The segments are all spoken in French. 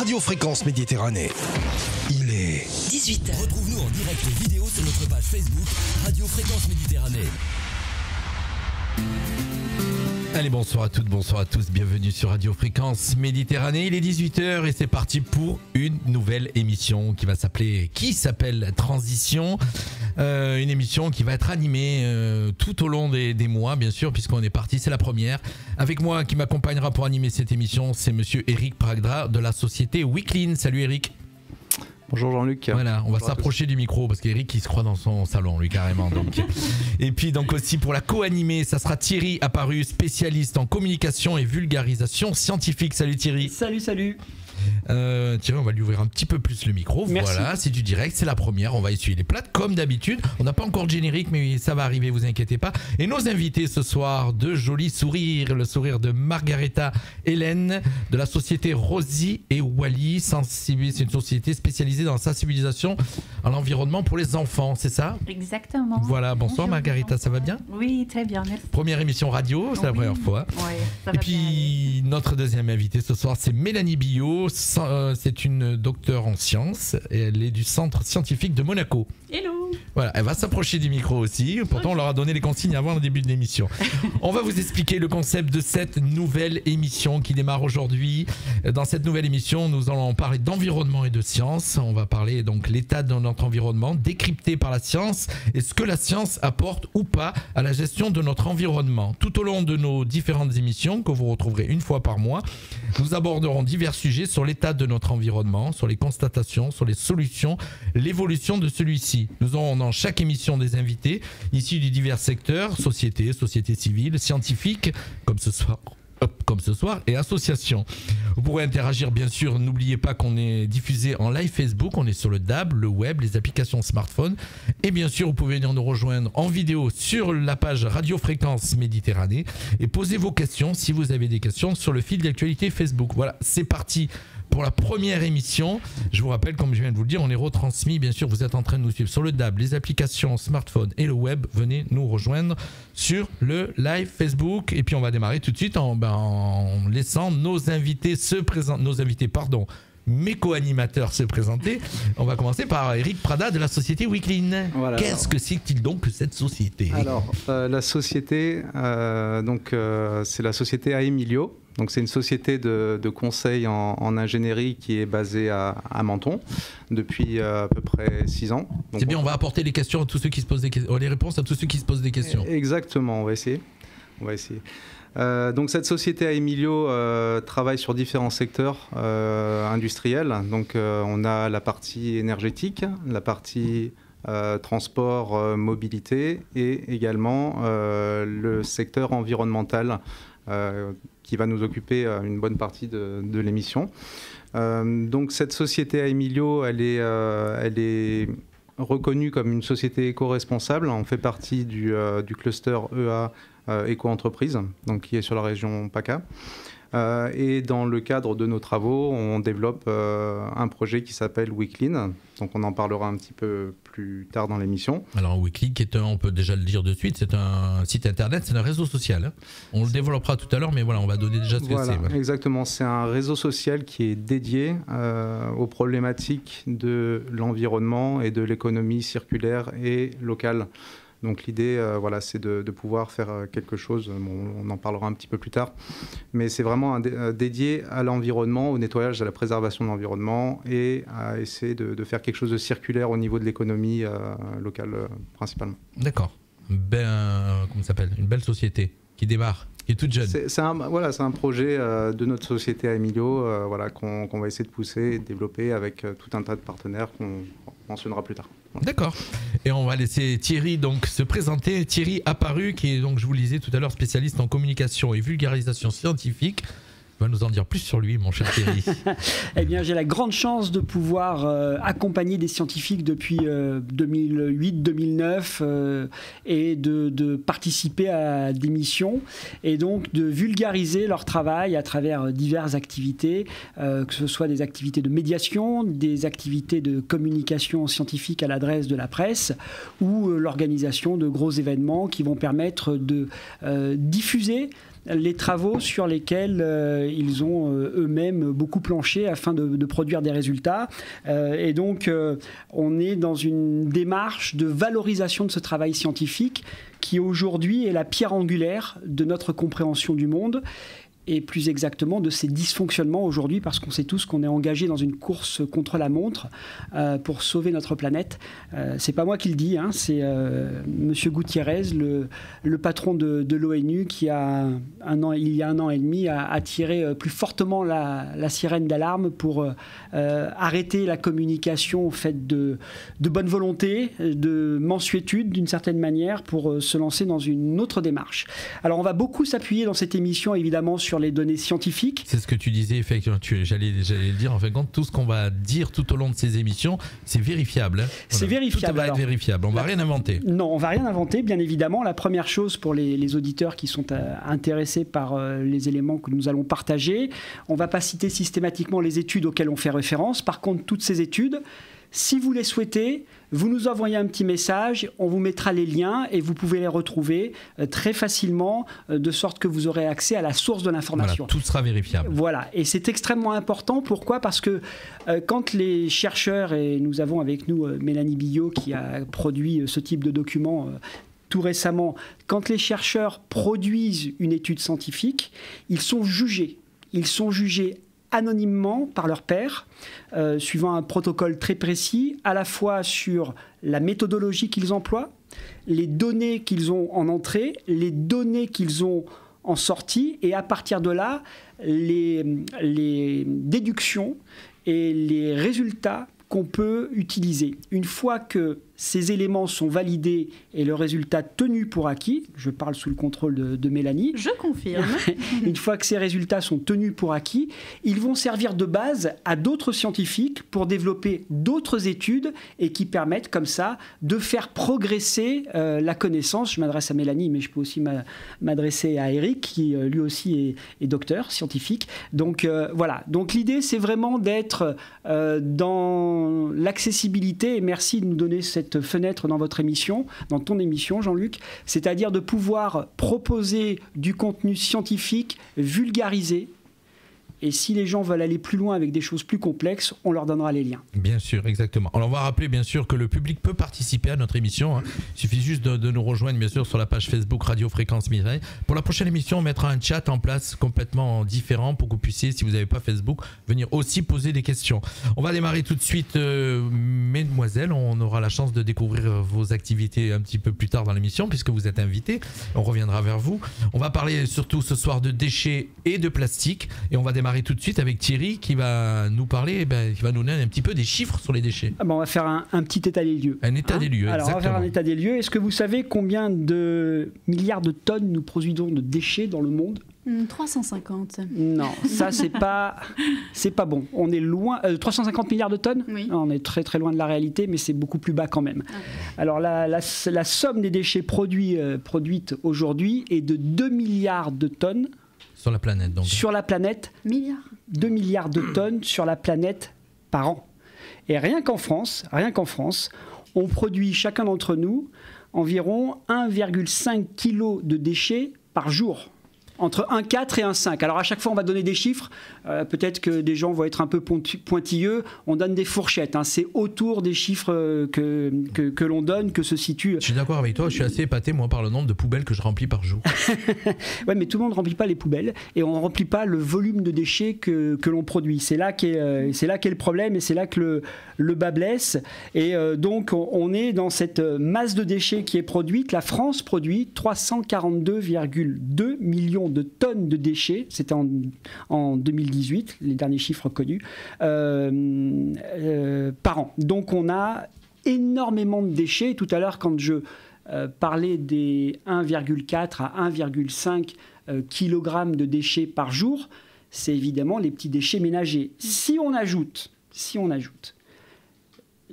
Radio Fréquence Méditerranée. Il est 18h. Retrouve-nous en direct vidéo sur notre page Facebook Radio Fréquence Méditerranée. Allez, bonsoir à toutes, bonsoir à tous, bienvenue sur Radio Fréquence Méditerranée. Il est 18h et c'est parti pour une nouvelle émission qui s'appelle Transition. Une émission qui va être animée tout au long des mois, bien sûr, puisqu'on est parti, c'est la première. Avec moi, qui m'accompagnera pour animer cette émission, c'est monsieur Eric Pragdra de la société Weekline. Salut Eric. Bonjour Jean-Luc. Voilà, on va s'approcher du micro parce qu'Eric il se croit dans son salon lui carrément. Donc. Et puis donc aussi pour la co-animée, ça sera Thierry Apparu, spécialiste en communication et vulgarisation scientifique. Salut Thierry. Salut. Thierry, on va lui ouvrir un petit peu plus le micro. Merci. Voilà, c'est du direct, c'est la première. On va essuyer les plates comme d'habitude. On n'a pas encore de générique, mais ça va arriver, vous inquiétez pas. Et nos invités ce soir, de jolis sourires, le sourire de Margaretha Hélène de la société Rosie et Wally. C'est une société spécialisée dans la sensibilisation à l'environnement pour les enfants, c'est ça? Exactement. Voilà, bonsoir Margaretha, ça va bien? Oui, très bien, merci. Première émission radio, c'est la première fois. Ouais, ça Et va puis notre deuxième invitée ce soir, c'est Mélanie Billot. C'est une docteure en sciences et elle est du centre scientifique de Monaco. Hello. Voilà, elle va s'approcher du micro aussi. Pourtant, on leur a donné les consignes avant le début de l'émission. On va vous expliquer le concept de cette nouvelle émission qui démarre aujourd'hui. Dans cette nouvelle émission, nous allons parler d'environnement et de science. On va parler donc l'état de notre environnement, décrypté par la science, et ce que la science apporte ou pas à la gestion de notre environnement. Tout au long de nos différentes émissions, que vous retrouverez une fois par mois, nous aborderons divers sujets sur l'état de notre environnement, sur les constatations, sur les solutions, l'évolution de celui-ci. Nous aurons dans chaque émission des invités issus de divers secteurs, société civile, scientifique, comme ce soir, et associations. Vous pourrez interagir, bien sûr. N'oubliez pas qu'on est diffusé en live Facebook. On est sur le DAB, le web, les applications smartphone. Et bien sûr, vous pouvez venir nous rejoindre en vidéo sur la page Radio Fréquence Méditerranée et poser vos questions si vous avez des questions sur le fil d'actualité Facebook. Voilà, c'est parti pour la première émission. Je vous rappelle, comme je viens de vous le dire, on est retransmis, bien sûr, vous êtes en train de nous suivre sur le DAB, les applications smartphone et le web. Venez nous rejoindre sur le live Facebook. Et puis on va démarrer tout de suite en laissant mes co-animateurs se présenter. On va commencer par Eric Prada de la société Weekline. Voilà, Qu'est-ce que c'est-il donc que cette société? Alors, la société, c'est la société Aemilio. Donc, c'est une société de conseil en ingénierie qui est basée à Menton depuis à peu près 6 ans. Donc, c'est bien, on va apporter les questions à tous ceux qui se posent des questions. Les réponses à tous ceux qui se posent des questions. Exactement, on va essayer. Donc cette société Aemilio travaille sur différents secteurs industriels. Donc on a la partie énergétique, la partie transport, mobilité et également le secteur environnemental qui va nous occuper une bonne partie de l'émission. Donc cette société Aemilio, elle est reconnue comme une société éco-responsable. On fait partie du cluster EA éco-entreprise, donc qui est sur la région PACA. Et dans le cadre de nos travaux, on développe un projet qui s'appelle Weekline. Donc on en parlera un petit peu plus tard dans l'émission. Alors Weekline, on peut déjà le dire de suite, c'est un site internet, c'est un réseau social. Hein. On le développera tout à l'heure, mais voilà, on va donner déjà ce que c'est. Voilà. Exactement, c'est un réseau social qui est dédié aux problématiques de l'environnement et de l'économie circulaire et locale. Donc l'idée, c'est de pouvoir faire quelque chose, on en parlera un petit peu plus tard, mais c'est vraiment dédié à l'environnement, au nettoyage, à la préservation de l'environnement et à essayer de faire quelque chose de circulaire au niveau de l'économie locale principalement. D'accord. Comment ça s'appelle? Une belle société qui démarre, qui est toute jeune. C'est un projet de notre société Aemilio qu'on va essayer de pousser et de développer avec tout un tas de partenaires qu'on mentionnera plus tard. D'accord. Et on va laisser Thierry donc se présenter. Thierry Apparu, qui est donc, je vous le disais tout à l'heure, spécialiste en communication et vulgarisation scientifique. Va nous en dire plus sur lui, mon cher Thierry. Eh bien, j'ai la grande chance de pouvoir accompagner des scientifiques depuis 2008-2009 et de participer à des missions et donc de vulgariser leur travail à travers diverses activités, que ce soit des activités de médiation, des activités de communication scientifique à l'adresse de la presse ou l'organisation de gros événements qui vont permettre de diffuser les travaux sur lesquels ils ont eux-mêmes beaucoup planché afin de produire des résultats. Et donc, on est dans une démarche de valorisation de ce travail scientifique qui aujourd'hui est la pierre angulaire de notre compréhension du monde. Et plus exactement de ces dysfonctionnements aujourd'hui, parce qu'on sait tous qu'on est engagé dans une course contre la montre pour sauver notre planète. C'est pas moi qui le dis, hein, c'est Monsieur Gutiérrez, le patron de l'ONU, qui il y a un an et demi, a tiré plus fortement la sirène d'alarme pour arrêter la communication faite de bonne volonté, de mansuétude d'une certaine manière, pour se lancer dans une autre démarche. Alors on va beaucoup s'appuyer dans cette émission évidemment sur les données scientifiques. C'est ce que tu disais, effectivement. J'allais le dire. En fin de compte, tout ce qu'on va dire tout au long de ces émissions, c'est vérifiable. Hein. C'est vérifiable. Tout va être vérifiable. On ne va rien inventer. Non, on ne va rien inventer, bien évidemment. La première chose pour les auditeurs qui sont intéressés par les éléments que nous allons partager, on ne va pas citer systématiquement les études auxquelles on fait référence. Par contre, toutes ces études, si vous les souhaitez, vous nous envoyez un petit message, on vous mettra les liens et vous pouvez les retrouver très facilement, de sorte que vous aurez accès à la source de l'information. Voilà, tout sera vérifiable. Voilà, et c'est extrêmement important. Pourquoi ? Parce que quand les chercheurs, et nous avons avec nous Mélanie Billot qui a produit ce type de document tout récemment, quand les chercheurs produisent une étude scientifique, ils sont jugés. Ils sont jugés anonymement par leurs pairs, suivant un protocole très précis, à la fois sur la méthodologie qu'ils emploient, les données qu'ils ont en entrée, les données qu'ils ont en sortie, et à partir de là, les déductions et les résultats qu'on peut utiliser. Une fois que ces éléments sont validés et le résultat tenu pour acquis, je parle sous le contrôle de Mélanie. Je confirme. Une fois que ces résultats sont tenus pour acquis, ils vont servir de base à d'autres scientifiques pour développer d'autres études et qui permettent comme ça de faire progresser la connaissance. Je m'adresse à Mélanie, mais je peux aussi m'adresser à Eric, qui lui aussi est docteur scientifique. Donc voilà. Donc l'idée, c'est vraiment d'être dans l'accessibilité, et merci de nous donner cette fenêtre dans votre émission, dans ton émission, Jean-Luc, c'est-à-dire de pouvoir proposer du contenu scientifique vulgarisé. Et si les gens veulent aller plus loin avec des choses plus complexes, on leur donnera les liens. Bien sûr, exactement. Alors on va rappeler bien sûr que le public peut participer à notre émission. Hein. Il suffit juste de nous rejoindre bien sûr sur la page Facebook Radio Fréquence Mireille. Pour la prochaine émission, on mettra un chat en place complètement différent pour que vous puissiez, si vous n'avez pas Facebook, venir aussi poser des questions. On va démarrer tout de suite, mesdemoiselles. On aura la chance de découvrir vos activités un petit peu plus tard dans l'émission puisque vous êtes invités. On reviendra vers vous. On va parler surtout ce soir de déchets et de plastique et on va démarrer tout de suite avec Thierry qui va nous parler, qui va nous donner un petit peu des chiffres sur les déchets. On va faire un petit état des lieux. Un état des lieux, alors, exactement. On va faire un état des lieux. Est-ce que vous savez combien de milliards de tonnes nous produisons de déchets dans le monde ? 350. Non, ça c'est pas bon. On est loin. 350 milliards de tonnes ? Oui. Non, on est très très loin de la réalité, mais c'est beaucoup plus bas quand même. Ah. Alors la somme des déchets produites aujourd'hui est de 2 milliards de tonnes. Sur la planète, donc. Sur la planète. 2 milliards de tonnes sur la planète par an. Et rien qu'en France, on produit chacun d'entre nous environ 1,5 kg de déchets par jour. Entre 1,4 et 1,5. Alors à chaque fois, on va donner des chiffres. Peut-être que des gens vont être un peu pointilleux. On donne des fourchettes. Hein. C'est autour des chiffres que l'on donne que se situe. Je suis d'accord avec toi. Je suis assez épaté, moi, par le nombre de poubelles que je remplis par jour. Ouais, mais tout le monde ne remplit pas les poubelles et on ne remplit pas le volume de déchets que l'on produit. C'est là qu'est le problème et c'est là que le bas blesse. Et donc, on est dans cette masse de déchets qui est produite. La France produit 342,2 millions de tonnes de déchets, c'était en 2018, les derniers chiffres connus, par an. Donc on a énormément de déchets. Tout à l'heure, quand je parlais des 1,4 à 1,5 kg de déchets par jour, c'est évidemment les petits déchets ménagers. Si on ajoute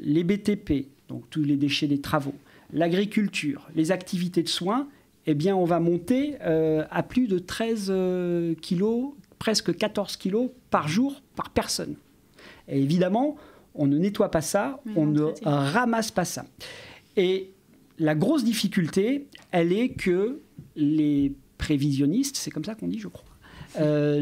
les BTP, donc tous les déchets des travaux, l'agriculture, les activités de soins, eh bien, on va monter à plus de 13 kilos, presque 14 kilos par jour, par personne. Et évidemment, on ne nettoie pas ça, on ne ramasse pas ça. Et la grosse difficulté, elle est que les prévisionnistes, c'est comme ça qu'on dit, je crois,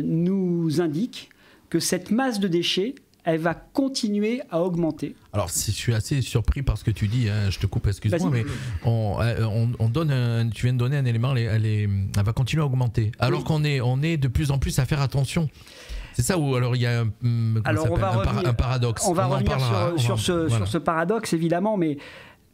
nous indiquent que cette masse de déchets, elle va continuer à augmenter. Alors, je suis assez surpris par ce que tu dis, hein, je te coupe, excuse-moi, mais on donne tu viens de donner un élément, elle va continuer à augmenter, alors qu'on est de plus en plus à faire attention. C'est ça, ou alors il y a un paradoxe. On va revenir sur ce paradoxe, évidemment, mais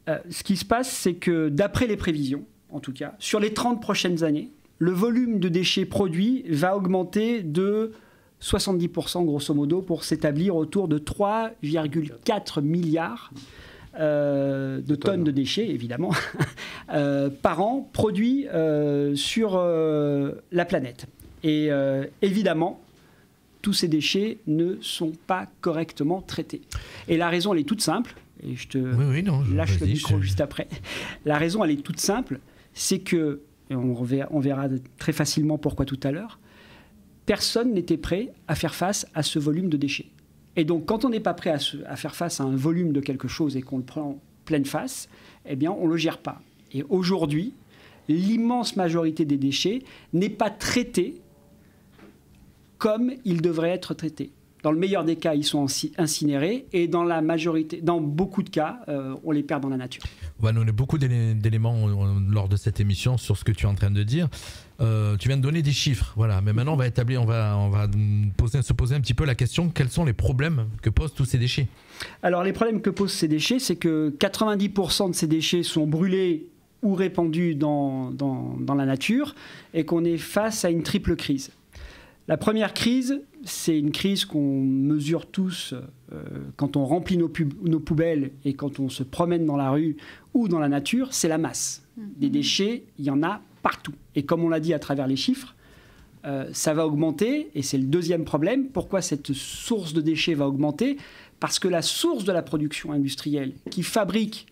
ce qui se passe, c'est que d'après les prévisions, en tout cas, sur les 30 prochaines années, le volume de déchets produits va augmenter de 70% grosso modo pour s'établir autour de 3,4 milliards de tonnes de déchets, évidemment, par an produits sur la planète. Et évidemment, tous ces déchets ne sont pas correctement traités. Et la raison, elle est toute simple, et je te lâche le micro juste après. La raison, elle est toute simple, c'est que, et on verra très facilement pourquoi tout à l'heure, personne n'était prêt à faire face à ce volume de déchets. Et donc, quand on n'est pas prêt à faire face à un volume de quelque chose et qu'on le prend en pleine face, eh bien, on ne le gère pas. Et aujourd'hui, l'immense majorité des déchets n'est pas traitée comme ils devraient être traités. Dans le meilleur des cas, ils sont incinérés et dans beaucoup de cas, on les perd dans la nature. On va donner beaucoup d'éléments lors de cette émission sur ce que tu es en train de dire. Tu viens de donner des chiffres, voilà. Mais maintenant, on va se poser un petit peu la question, quels sont les problèmes que posent tous ces déchets ? Alors, les problèmes que posent ces déchets, c'est que 90% de ces déchets sont brûlés ou répandus dans la nature et qu'on est face à une triple crise. La première crise, c'est une crise qu'on mesure tous quand on remplit nos poubelles et quand on se promène dans la rue ou dans la nature, c'est la masse. Des déchets, il y en a partout. Et comme on l'a dit à travers les chiffres, ça va augmenter et c'est le deuxième problème. Pourquoi cette source de déchets va augmenter ? Parce que la source de la production industrielle qui fabrique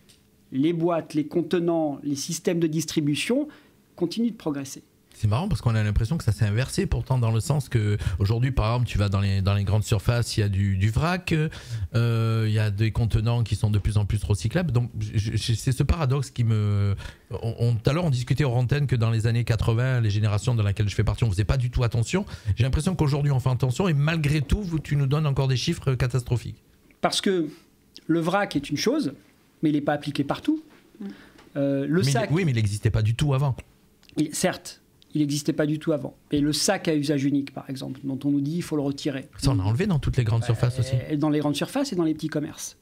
les boîtes, les contenants, les systèmes de distribution continue de progresser. C'est marrant parce qu'on a l'impression que ça s'est inversé pourtant dans le sens que aujourd'hui par exemple tu vas dans les grandes surfaces, il y a du vrac, il y a des contenants qui sont de plus en plus recyclables. Donc c'est ce paradoxe qui me... Tout à l'heure on discutait hors antenne que dans les années 80, les générations dans lesquelles je fais partie, on ne faisait pas du tout attention. J'ai l'impression qu'aujourd'hui on fait attention et malgré tout tu nous donnes encore des chiffres catastrophiques. Parce que le vrac est une chose, mais il n'est pas appliqué partout. Sac... Oui, mais il n'existait pas du tout avant. Certes. Il n'existait pas du tout avant. Et le sac à usage unique, par exemple, dont on nous dit qu'il faut le retirer. Ça, on a enlevé dans toutes les grandes surfaces aussi. Dans les grandes surfaces et dans les petits commerces.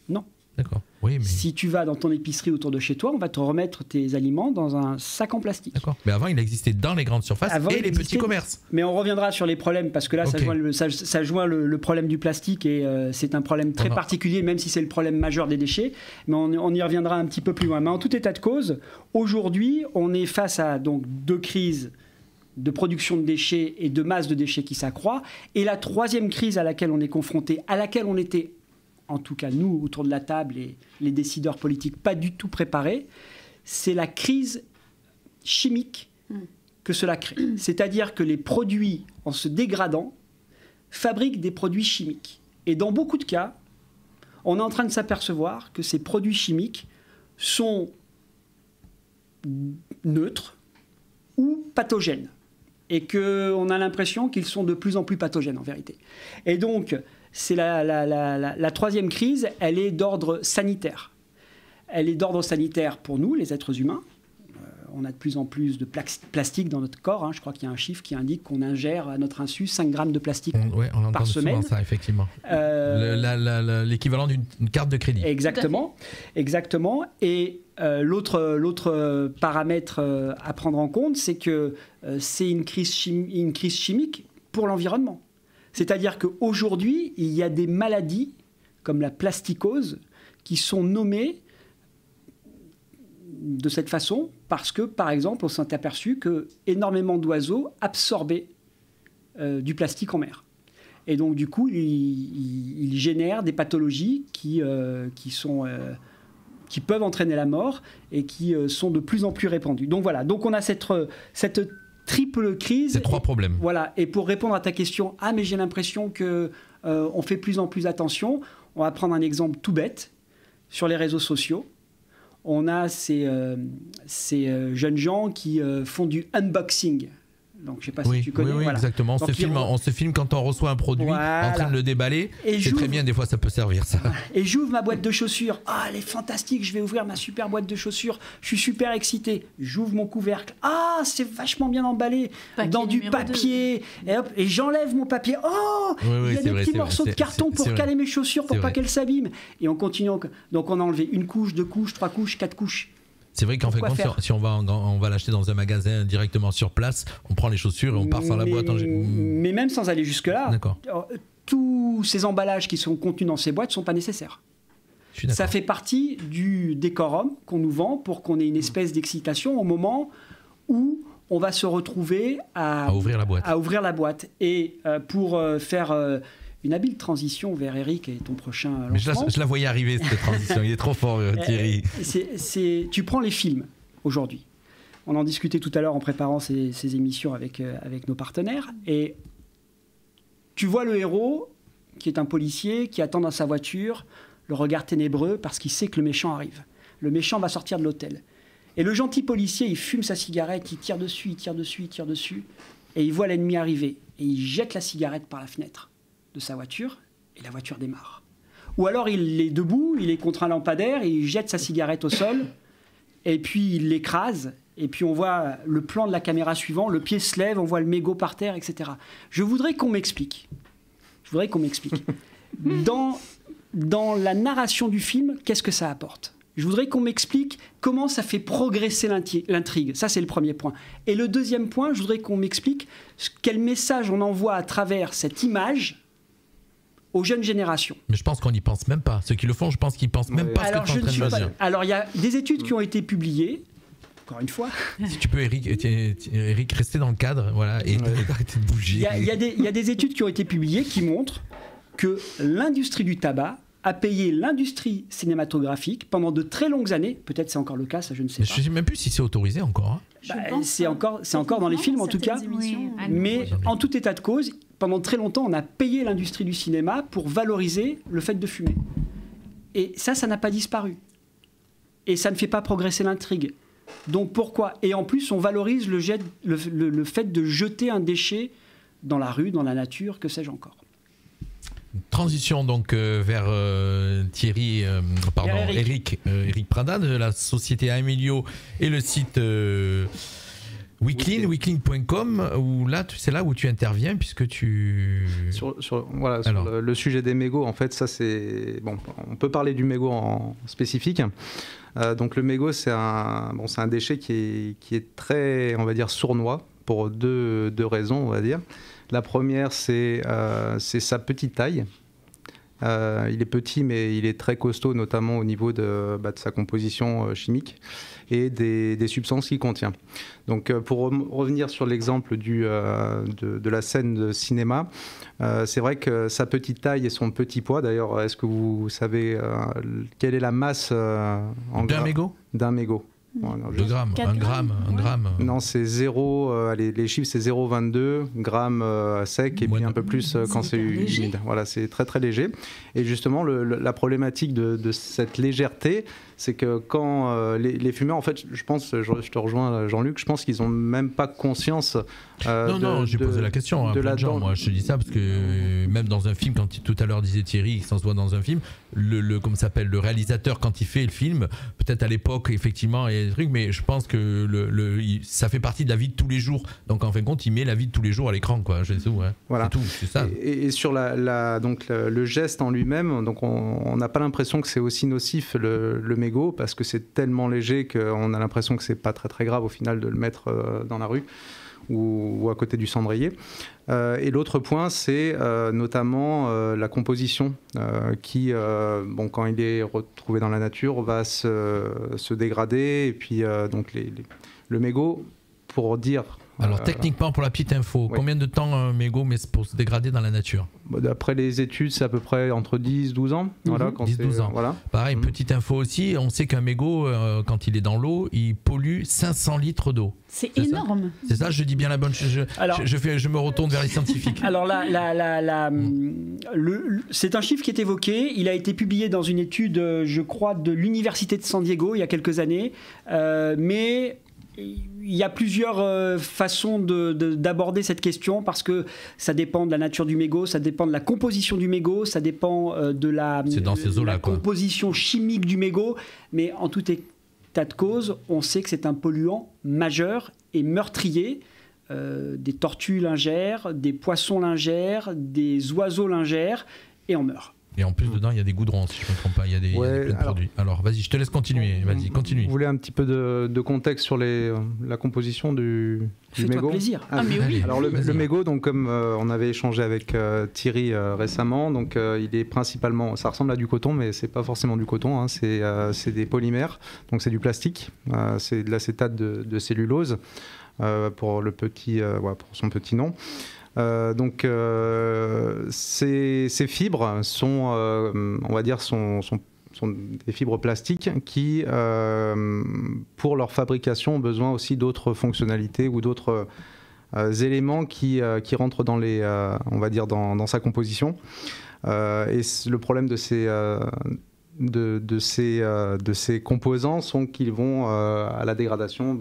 Non. D'accord. Oui, mais... Si tu vas dans ton épicerie autour de chez toi, on va te remettre tes aliments dans un sac en plastique. D'accord. Mais avant, il existait dans les grandes surfaces et les petits commerces. Mais on reviendra sur les problèmes, parce que là, ça joint le problème du plastique et c'est un problème très particulier, même si c'est le problème majeur des déchets. Mais on y reviendra un petit peu plus loin. Mais en tout état de cause, aujourd'hui, on est face à donc, deux crises de production de déchets et de masse de déchets qui s'accroît. Et la troisième crise à laquelle on est confronté, à laquelle on était... en tout cas nous, autour de la table et les décideurs politiques, pas du tout préparés, c'est la crise chimique que cela crée. C'est-à-dire que les produits, en se dégradant, fabriquent des produits chimiques. Et dans beaucoup de cas, on est en train de s'apercevoir que ces produits chimiques sont neutres ou pathogènes. Et qu'on a l'impression qu'ils sont de plus en plus pathogènes, en vérité. Et donc... c'est la troisième crise, elle est d'ordre sanitaire. Elle est d'ordre sanitaire pour nous, les êtres humains. On a de plus en plus de plastique dans notre corps. Je crois qu'il y a un chiffre qui indique qu'on ingère à notre insu 5 grammes de plastique par semaine. Souvent ça, effectivement. L'équivalent d'une carte de crédit. Exactement. Et l'autre paramètre à prendre en compte, c'est que c'est une crise chimique pour l'environnement. C'est-à-dire qu'aujourd'hui, il y a des maladies, comme la plasticose, qui sont nommées de cette façon parce que, par exemple, on s'est aperçu qu'énormément d'oiseaux absorbaient du plastique en mer. Et donc, du coup, ils génèrent des pathologies qui peuvent entraîner la mort et qui sont de plus en plus répandues. Donc voilà, donc on a cette triple crise. C'est 3 problèmes. Voilà. Et pour répondre à ta question, mais j'ai l'impression qu'on fait plus en plus attention. On va prendre un exemple tout bête. Sur les réseaux sociaux, on a ces jeunes gens qui font du unboxing. Donc, je ne sais pas si tu connais. Oui, voilà. Exactement. On se filme quand on reçoit un produit en train de le déballer. C'est très bien, des fois, ça peut servir, ça. Et j'ouvre ma boîte de chaussures. Ah, elle est fantastique, je vais ouvrir ma super boîte de chaussures. Je suis super excité. J'ouvre mon couvercle. Ah, c'est vachement bien emballé. Dans du papier. Et, hop, et j'enlève mon papier. Oh, il y a des petits morceaux de carton pour caler mes chaussures pour pas qu'elles s'abîment. Et on continue. Donc, on a enlevé 1 couche, 2 couches, 3 couches, 4 couches. C'est vrai qu'en fait, si on va l'acheter dans un magasin directement sur place, on prend les chaussures et on part sans la boîte. Mais même sans aller jusque-là, d'accord. Tous ces emballages qui sont contenus dans ces boîtes ne sont pas nécessaires. Ça fait partie du décorum qu'on nous vend pour qu'on ait une espèce d'excitation au moment où on va se retrouver à ouvrir la boîte. Et pour faire... une habile transition vers Eric et ton prochain lancement. Mais je la voyais arriver, cette transition. Il est trop fort, Thierry. Tu prends les films aujourd'hui. On en discutait tout à l'heure en préparant ces émissions avec nos partenaires. Et tu vois le héros, qui est un policier, qui attend dans sa voiture, le regard ténébreux, parce qu'il sait que le méchant arrive. Le méchant va sortir de l'hôtel. Et le gentil policier, il fume sa cigarette, il tire dessus, il tire dessus, il tire dessus. Et il voit l'ennemi arriver. Et il jette la cigarette par la fenêtre de sa voiture, et la voiture démarre. Ou alors il est debout, il est contre un lampadaire, et il jette sa cigarette au sol, et puis il l'écrase, et puis on voit le plan de la caméra suivant, le pied se lève, on voit le mégot par terre, etc. Je voudrais qu'on m'explique. Dans la narration du film, qu'est-ce que ça apporte ? Je voudrais qu'on m'explique comment ça fait progresser l'intrigue. Ça, c'est le premier point. Et le deuxième point, je voudrais qu'on m'explique quel message on envoie à travers cette image aux jeunes générations. Mais je pense qu'on n'y pense même pas. Ceux qui le font, je pense qu'ils pensent même pas ce que tu es en train de me dire. Alors, il y a des études qui ont été publiées, encore une fois. Si tu peux, Eric, rester dans le cadre, voilà, et arrêter de bouger. Il y a des études qui ont été publiées qui montrent que l'industrie du tabac a payé l'industrie cinématographique pendant de très longues années. Peut-être c'est encore le cas, ça je ne sais pas. Je ne sais même plus si c'est autorisé encore. C'est encore dans les films en tout cas. Mais en tout état de cause, pendant très longtemps, on a payé l'industrie du cinéma pour valoriser le fait de fumer. Et ça n'a pas disparu. Et ça ne fait pas progresser l'intrigue. Donc pourquoi ? Et en plus, on valorise le fait de jeter un déchet dans la rue, dans la nature, que sais-je encore. Transition donc vers Eric Prada de la société Amelio et le site Weekling.com, où là c'est là où tu interviens puisque tu sur le sujet des mégots. En fait, ça c'est bon. On peut parler du mégot en spécifique. Donc le mégot c'est un déchet qui est très, on va dire, sournois pour deux raisons, on va dire. La première, c'est sa petite taille. Il est petit, mais il est très costaud, notamment au niveau de sa composition chimique et des substances qu'il contient. Donc, pour revenir sur l'exemple de la scène de cinéma, c'est vrai que sa petite taille et son petit poids, d'ailleurs, est-ce que vous savez quelle est la masse d'un mégot ? D'un mégot. Voilà, 2 grammes, 1 gramme. Non, c'est 0, les chiffres c'est 0,22 grammes sec et puis un peu plus quand c'est humide. Voilà, c'est très très léger. Et justement, la problématique de cette légèreté, c'est que quand les fumeurs, en fait, je te rejoins Jean-Luc, je pense qu'ils n'ont même pas conscience. Non, j'ai posé la question à plein de gens. Moi, je te dis ça parce que même dans un film, quand tout à l'heure disait Thierry, ça se voit dans un film, comment s'appelle, le réalisateur, quand il fait le film, peut-être à l'époque, effectivement, il y a des trucs, mais je pense que ça fait partie de la vie de tous les jours. Donc, en fin de compte, il met la vie de tous les jours à l'écran, quoi. C'est tout, hein. Voilà. C'est tout, c'est ça. Et sur donc le geste en lui-même, donc on n'a pas l'impression que c'est aussi nocif le mégot, parce que c'est tellement léger qu'on a l'impression que c'est pas très très grave au final de le mettre dans la rue ou à côté du cendrier. Et l'autre point, c'est notamment la composition qui, quand il est retrouvé dans la nature, va se dégrader. Et puis, donc le mégot, pour dire Alors techniquement, pour la petite info, combien de temps un mégot met pour se dégrader dans la nature? D'après les études, c'est à peu près entre 10-12 ans. Voilà, 10-12 ans. Voilà. Pareil, petite info aussi, on sait qu'un mégot, quand il est dans l'eau, il pollue 500 litres d'eau. C'est énorme. C'est ça, je dis bien la bonne chose. Je me retourne vers les scientifiques. Alors c'est un chiffre qui est évoqué. Il a été publié dans une étude, je crois, de l'Université de San Diego il y a quelques années. Mais il y a plusieurs façons d'aborder cette question parce que ça dépend de la nature du mégot, ça dépend de la composition du mégot, ça dépend de la composition chimique du mégot. Mais en tout état de cause, on sait que c'est un polluant majeur et meurtrier. Des tortues lingères, des poissons lingères, des oiseaux lingères, et on meurt. Et en plus, dedans, il y a des goudrons, si je ne me trompe pas. Il y a des plein de produits. Alors, vas-y, je te laisse continuer. Vas-y, continue. Vous voulez un petit peu de contexte sur la composition du mégot? Fais-toi plaisir. Mais oui. Alors, le mégot, donc, comme on avait échangé avec Thierry récemment, donc, il est principalement... Ça ressemble à du coton, mais ce n'est pas forcément du coton. Hein, c'est des polymères, donc c'est du plastique. C'est de l'acétate de cellulose, pour son petit nom. Donc ces fibres sont, on va dire, sont des fibres plastiques qui, pour leur fabrication, ont besoin aussi d'autres fonctionnalités ou d'autres éléments qui rentrent dans on va dire dans sa composition. Et le problème de ces composants sont qu'ils vont à la dégradation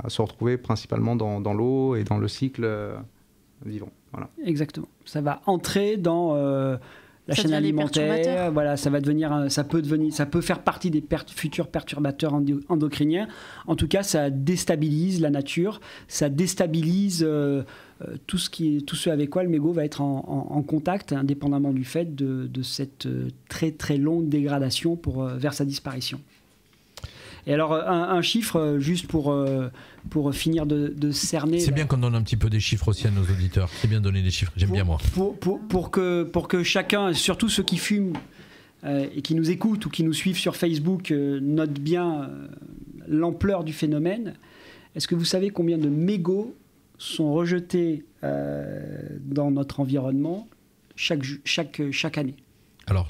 se retrouver principalement dans l'eau et dans le cycle vivant. Voilà. Exactement. Ça va entrer dans la chaîne alimentaire. Voilà, ça peut faire partie des futurs perturbateurs endocriniens. En tout cas, ça déstabilise la nature, ça déstabilise tout ce avec quoi le mégot va être en contact, indépendamment du fait de cette très très longue dégradation vers sa disparition. Et alors, un chiffre, juste pour finir de cerner... C'est bien qu'on donne un petit peu des chiffres aussi à nos auditeurs. C'est bien de donner des chiffres, j'aime bien moi. Pour que chacun, surtout ceux qui fument et qui nous écoutent ou qui nous suivent sur Facebook, notent bien l'ampleur du phénomène. Est-ce que vous savez combien de mégots sont rejetés dans notre environnement chaque année? Alors,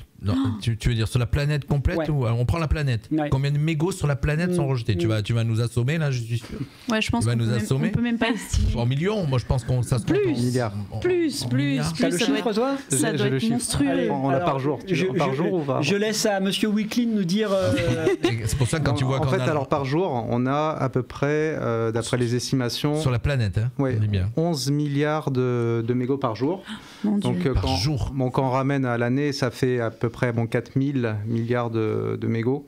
tu veux dire sur la planète complète ou on prend la planète? Combien de mégots sur la planète sont rejetés? Tu vas nous assommer là, je suis sûr. Ouais, je pense qu'on peut même pas estimer. En millions, moi je pense qu'on ça se compte en milliards. Plus. T'as le chiffre, toi? Ça doit être monstrueux. On l'a par jour. Par jour ou par... Je laisse à Monsieur Weeklin nous dire. C'est pour ça que quand tu vois en fait, alors par jour, on a à peu près, d'après les estimations, sur la planète, hein, ouais, 11 milliards de mégots par jour. Donc par jour. Quand on ramène à l'année, ça fait à peu près 4000 milliards de mégots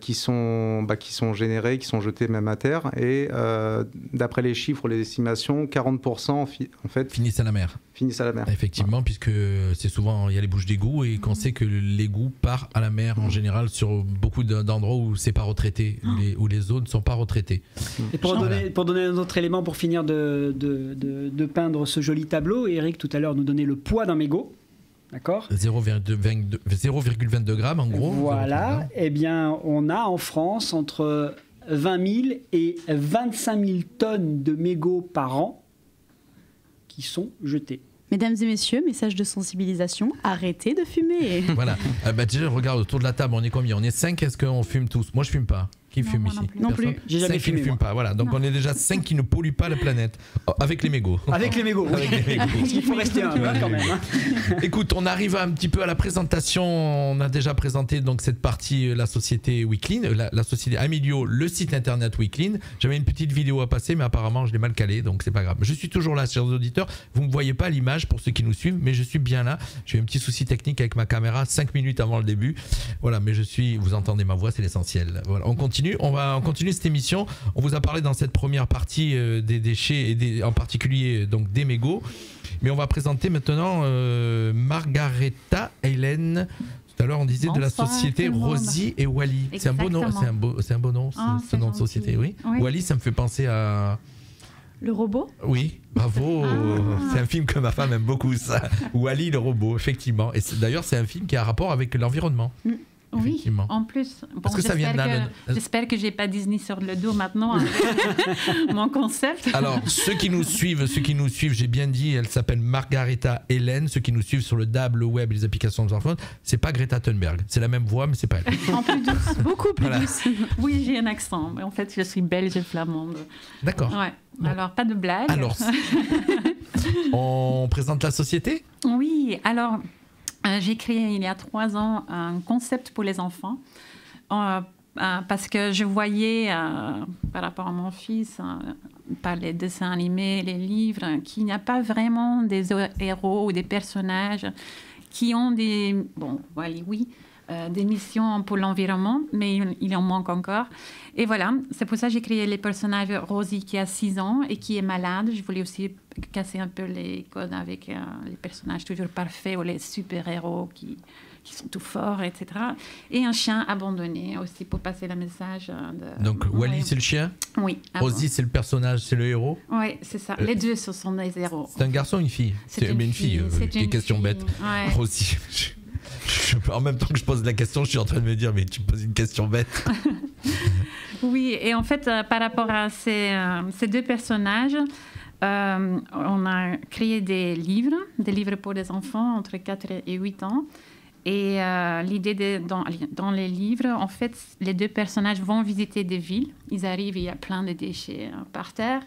qui sont générés, qui sont jetés même à terre. Et d'après les chiffres, les estimations, 40% en fait finissent à la mer. Effectivement, puisque c'est souvent, il y a les bouches d'égout et qu'on sait que l'égout part à la mer en général sur beaucoup d'endroits où c'est pas retraité, où les eaux ne sont pas retraitées. Et pour donner un autre élément, pour finir de peindre ce joli tableau, Eric tout à l'heure nous donnait le poids d'un mégot. D'accord. 0,22 grammes en gros. Voilà. Eh bien, on a en France entre 20 000 et 25 000 tonnes de mégots par an qui sont jetés. Mesdames et messieurs, message de sensibilisation, arrêtez de fumer. Voilà. Déjà, regarde autour de la table, on est combien? On est 5, est-ce qu'on fume tous? Moi, je fume pas. Qui fume ici? Non plus. J'ai jamais fumé. Qui ne fume pas. Voilà. Donc on est déjà 5 qui ne polluent pas la planète. Avec les mégots. Avec les mégots. Il faut rester un peu quand même. Écoute, on arrive un petit peu à la présentation. On a déjà présenté donc cette partie, la société Weeklin, la société Amilio, le site internet Weeklin. J'avais une petite vidéo à passer, mais apparemment je l'ai mal calée, donc c'est pas grave. Je suis toujours là, chers auditeurs. Vous ne voyez pas l'image pour ceux qui nous suivent, mais je suis bien là. J'ai eu un petit souci technique avec ma caméra 5 minutes avant le début. Voilà, mais vous entendez ma voix, c'est l'essentiel. Voilà, on continue cette émission. On vous a parlé dans cette première partie des déchets et en particulier donc des mégots. Mais on va présenter maintenant Margaretha Hélène. Tout à l'heure on disait de la société Rosie et Wally. C'est un beau nom, c'est un beau nom, ce nom de société. Oui. Wally, ça me fait penser à... Le robot? Oui, bravo. C'est un film que ma femme aime beaucoup, ça. Wally le robot, effectivement. Et d'ailleurs c'est un film qui a un rapport avec l'environnement. Oui, effectivement. en plus. Bon, Parce que ça vient j'espère que j'ai pas Disney sur le dos maintenant avec mon concept. Alors, ceux qui nous suivent, j'ai bien dit, elle s'appelle Margareta Hélène. Ceux qui nous suivent sur le DAB, le web et les applications de smartphone, c'est pas Greta Thunberg. C'est la même voix, mais c'est pas elle. En plus douce, beaucoup plus Voilà. douce. Oui, j'ai un accent, mais en fait, je suis belge et flamande. D'accord. Ouais. Alors, pas de blague. Alors, on présente la société ? Oui, alors, j'ai créé il y a 3 ans un concept pour les enfants. Parce que je voyais, par rapport à mon fils, par les dessins animés, les livres, qu'il n'y a pas vraiment des héros ou des personnages qui ont des... Bon, voilà, oui, des missions pour l'environnement, mais il en manque encore. Et voilà, c'est pour ça que j'ai créé les personnages Rosie qui a 6 ans et qui est malade. Je voulais aussi casser un peu les codes avec les personnages toujours parfaits ou les super-héros qui sont tout forts, etc. Et un chien abandonné aussi pour passer le message. Donc Wally, c'est le chien ? Oui. Rosie, c'est le personnage, c'est le héros ? Oui, c'est ça. Les deux, ce sont des héros. C'est un garçon ou une fille ? C'est une fille. C'est Quelle une question fille. bête. Ouais. Rosie. En même temps que je pose la question, je suis en train de me dire, mais tu me poses une question bête. Oui, et en fait, par rapport à ces 2 personnages, on a créé des livres pour les enfants entre 4 et 8 ans. Et l'idée, dans les livres, en fait, les 2 personnages vont visiter des villes. Ils arrivent, il y a plein de déchets par terre.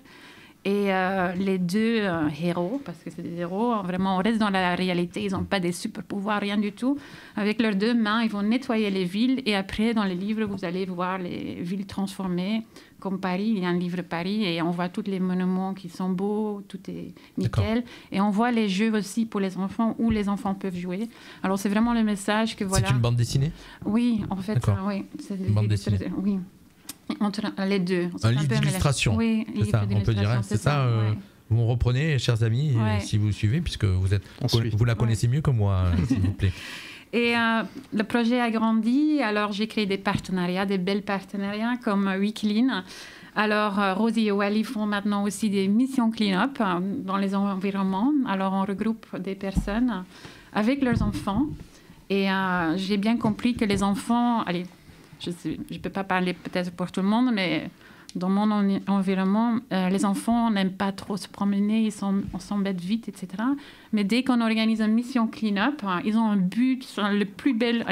Et les 2 héros, parce que c'est des héros, vraiment, on reste dans la réalité. Ils n'ont pas des super pouvoirs, rien du tout. Avec leurs 2 mains, ils vont nettoyer les villes. Et après, dans les livres, vous allez voir les villes transformées. Comme Paris, il y a un livre Paris et on voit tous les monuments qui sont beaux, tout est nickel. D'accord. Et on voit les jeux aussi pour les enfants où les enfants peuvent jouer. Alors c'est vraiment le message que voilà. C'est une bande dessinée ? Oui, en fait, oui. C'est une bande dessinée. Oui. Entre les 2. Un livre d'illustration. Oui, c'est ça, on peut dire. C'est ça. Ouais. Vous reprenez, chers amis, si vous suivez, puisque vous la connaissez mieux que moi, s'il vous plaît. Et le projet a grandi, alors j'ai créé des partenariats, des belles partenariats comme Weeklean. Alors Rosie et Wally font maintenant aussi des missions clean-up dans les environnements. Alors on regroupe des personnes avec leurs enfants. Et j'ai bien compris que les enfants... Allez, je ne peux pas parler peut-être pour tout le monde, mais... Dans mon environnement, les enfants n'aiment pas trop se promener, on s'embête vite, etc. Mais dès qu'on organise une mission clean-up, ils ont un but, le plus bel,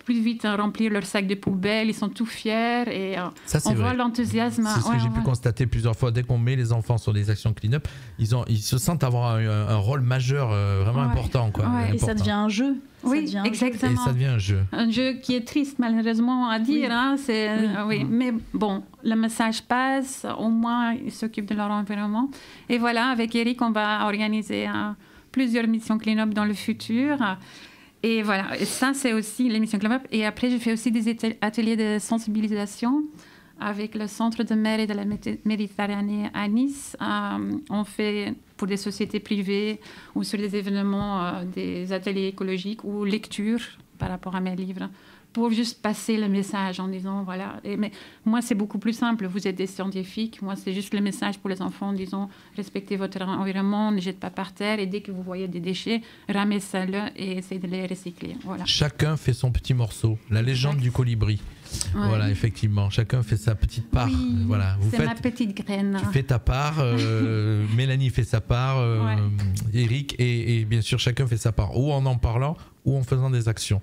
plus vite remplir leur sac de poubelle, ils sont tout fiers et ça, on voit l'enthousiasme. C'est ce que j'ai pu constater plusieurs fois. Dès qu'on met les enfants sur des actions clean-up, ils se sentent avoir un rôle majeur, vraiment important. Quoi, important. Et ça devient un jeu. Oui, exactement. Et ça devient un jeu. Un jeu qui est triste, malheureusement, à dire. Oui. Mais bon, le message passe. Au moins, ils s'occupent de leur environnement. Et voilà, avec Eric, on va organiser plusieurs missions clean-up dans le futur. Et voilà, et ça, c'est aussi les missions clean-up. Et après, je fais aussi des ateliers de sensibilisation avec le Centre de mer et de la Méditerranée à Nice. On fait pour des sociétés privées ou sur des événements, des ateliers écologiques ou lecture par rapport à mes livres, pour juste passer le message en disant, voilà. Mais moi, c'est beaucoup plus simple. Vous êtes des scientifiques. Moi, c'est juste le message pour les enfants en disant, respectez votre environnement, ne jetez pas par terre. Et dès que vous voyez des déchets, ramassez-le et essayez de les recycler. Voilà. Chacun fait son petit morceau. La légende du colibri. Ouais. Voilà, effectivement. Chacun fait sa petite part. Oui, voilà. c'est ma petite graine. Tu fais ta part. Mélanie fait sa part. Eric. Et bien sûr, chacun fait sa part. Ou en parlant, ou en faisant des actions.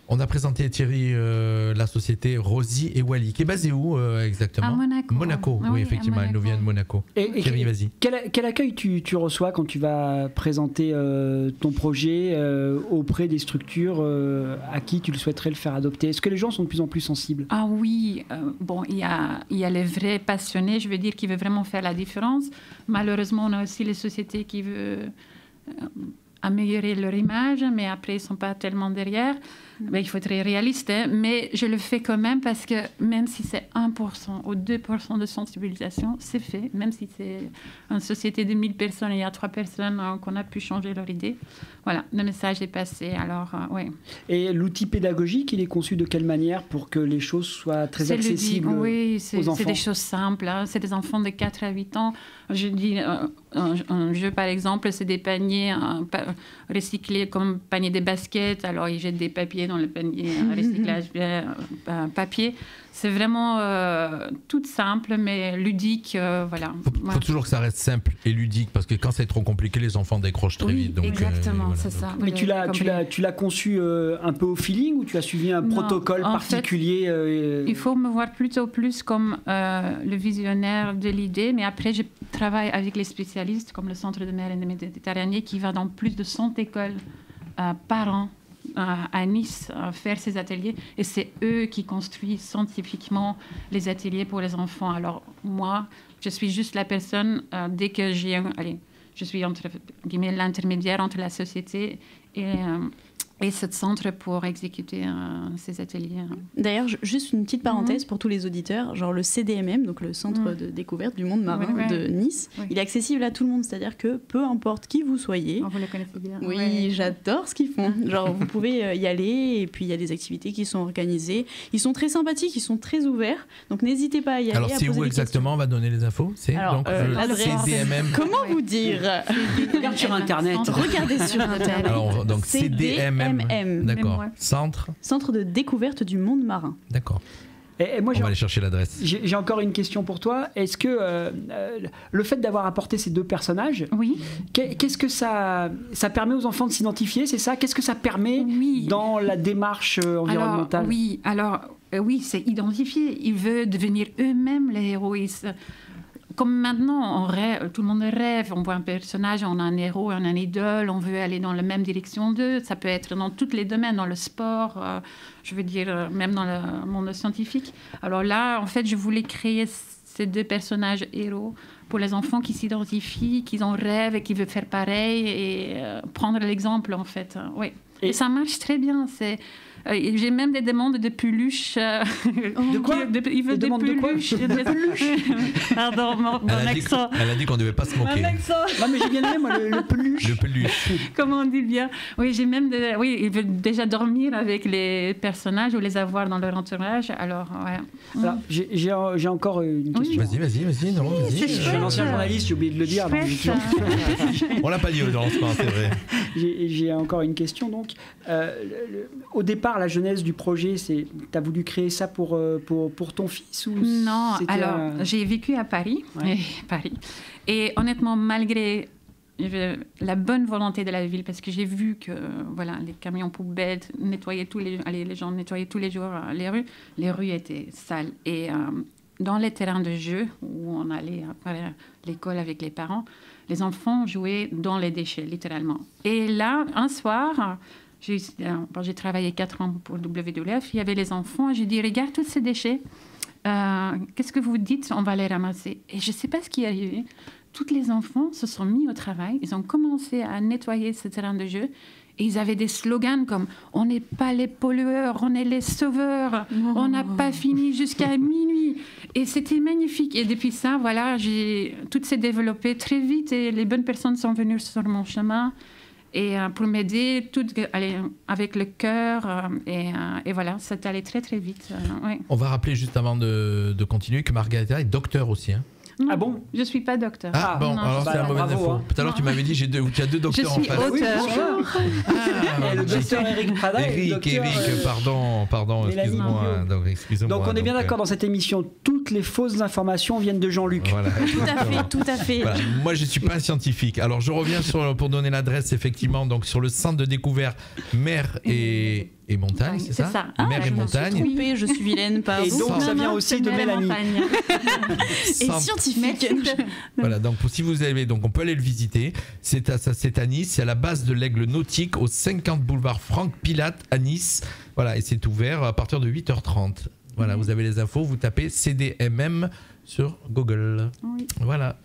On a présenté, Thierry, la société Rosie et Wally, qui est basée où exactement ? À Monaco. Monaco, oui, effectivement, elle nous vient de Monaco. Thierry, vas-y. Quel accueil tu reçois quand tu vas présenter ton projet auprès des structures à qui tu le souhaiterais le faire adopter ? Est-ce que les gens sont de plus en plus sensibles ? Ah oui, bon, il y a les vrais passionnés, je veux dire, qui veulent vraiment faire la différence. Malheureusement, on a aussi les sociétés qui veulent... améliorer leur image, mais après, ils ne sont pas tellement derrière. Ben, il faut être réaliste, hein, mais je le fais quand même parce que même si c'est 1% ou 2% de sensibilisation, c'est fait. Même si c'est une société de 1000 personnes et il y a 3 personnes qu'on a pu changer leur idée. Voilà, le message est passé. Alors, ouais. Et l'outil pédagogique, il est conçu de quelle manière pour que les choses soient très accessibles aux enfants ? C'est des choses simples. Hein. C'est des enfants de 4 à 8 ans. Je dis, un jeu, par exemple, c'est des paniers recycler comme panier des baskets. Alors, ils jettent des papiers dans le panier recyclage papier. C'est vraiment tout simple, mais ludique. Voilà. Faut toujours que ça reste simple et ludique, parce que quand c'est trop compliqué, les enfants décrochent très vite. Donc, exactement, voilà, c'est ça. Mais tu l'as conçu un peu au feeling, ou tu as suivi un protocole particulier Il faut me voir plutôt plus comme le visionnaire de l'idée, mais après je travaille avec les spécialistes comme le Centre de mer et de Méditerranée qui va dans plus de 100 écoles par an à Nice faire ces ateliers, et c'est eux qui construisent scientifiquement les ateliers pour les enfants. Alors moi, je suis juste la personne, dès que je suis entre guillemets l'intermédiaire entre la société et ce centre pour exécuter ces ateliers. D'ailleurs, juste une petite parenthèse pour tous les auditeurs, genre le CDMM, donc le Centre de découverte du monde marin de Nice, il est accessible à tout le monde, c'est-à-dire que peu importe qui vous soyez. Vous le connaissez bien. Oui, j'adore ce qu'ils font. Genre, vous pouvez y aller, et puis il y a des activités qui sont organisées. Ils sont très sympathiques, ils sont très ouverts, donc n'hésitez pas à y aller. Alors, c'est où exactement? On va donner les infos. C'est donc le CDMM. Comment vous dire? Regarde sur Internet. Regardez sur Internet. Alors, donc CDMM. D'accord. Centre de découverte du monde marin. D'accord. Et moi, on va aller chercher l'adresse. J'ai encore une question pour toi. Est-ce que le fait d'avoir apporté ces deux personnages, qu'est-ce que ça permet aux enfants de s'identifier, c'est ça? Qu'est-ce que ça permet dans la démarche environnementale? Oui, c'est identifier. Ils veulent devenir eux-mêmes les héros. Comme maintenant, on rêve, tout le monde rêve, on voit un personnage, on a un héros, on a un idole, on veut aller dans la même direction d'eux. Ça peut être dans tous les domaines, dans le sport, je veux dire, même dans le monde scientifique. Alors là, en fait, je voulais créer ces deux personnages héros pour les enfants qui s'identifient, qui en rêvent et qui veulent faire pareil et prendre l'exemple, en fait. Oui. Et ça marche très bien. J'ai même des demandes de peluches. De quoi? Il veut des peluches. Pardon, mon accent. Elle a dit qu'on ne devait pas se moquer. Non, mais j'ai bien aimé, moi, le peluche. Le peluche. Comment on dit bien? Oui, j'ai même ils veulent déjà dormir avec les personnages ou les avoir dans leur entourage. Alors, ouais. Alors, j'ai encore une question. Vas-y. Non, vas-y. Je suis un ancien journaliste, j'ai oublié de le dire. Donc on l'a pas dit au lancement, c'est vrai. J'ai encore une question. Donc, au départ, la genèse du projet, tu as voulu créer ça pour ton fils, ou Non, alors j'ai vécu à Paris, et honnêtement, malgré la bonne volonté de la ville, parce que j'ai vu que les camions poubelles nettoyaient les gens nettoyaient tous les jours les rues étaient sales, et dans les terrains de jeu où on allait après l'école avec les parents, les enfants jouaient dans les déchets, littéralement. Et là, un soir, j'ai travaillé 4 ans pour WWF, il y avait les enfants, j'ai dit, regarde tous ces déchets, qu'est-ce que vous dites, on va les ramasser. Et je ne sais pas ce qui est arrivé. Tous les enfants se sont mis au travail, ils ont commencé à nettoyer ce terrain de jeu, et ils avaient des slogans comme « On n'est pas les pollueurs, on est les sauveurs, on n'a pas fini jusqu'à minuit ». Et c'était magnifique. Et depuis ça, tout s'est développé très vite, et les bonnes personnes sont venues sur mon chemin. Et pour m'aider, avec le cœur, et voilà, ça allait très très vite. On va rappeler juste avant de continuer que Margareta est docteur aussi. Hein. Ah bon? Je ne suis pas docteur. Ah bon, alors c'est la mauvaise info. Tout à l'heure, tu m'avais dit tu as 2 docteurs en face. Je suis auteur. Le docteur Eric Prada. Eric, pardon, excuse-moi. Donc on est bien d'accord, dans cette émission, toutes les fausses informations viennent de Jean-Luc. Voilà. Tout à fait. Voilà. Moi, je ne suis pas un scientifique. Alors, je reviens pour donner l'adresse, effectivement, donc sur le centre de découverte mer et montagne, c'est ça? Mer et montagne. Je me suis trompée, je suis vilaine, pardon. Et donc, ça vient aussi de Mélanie. Et scientifique. Voilà, donc si vous avez, donc on peut aller le visiter. C'est à Nice, c'est à la base de l'Aigle Nautique, au 50 boulevard Franck Pilate à Nice. Voilà, et c'est ouvert à partir de 8h30. Voilà, vous avez les infos, vous tapez CDMM sur Google. Oui. Voilà.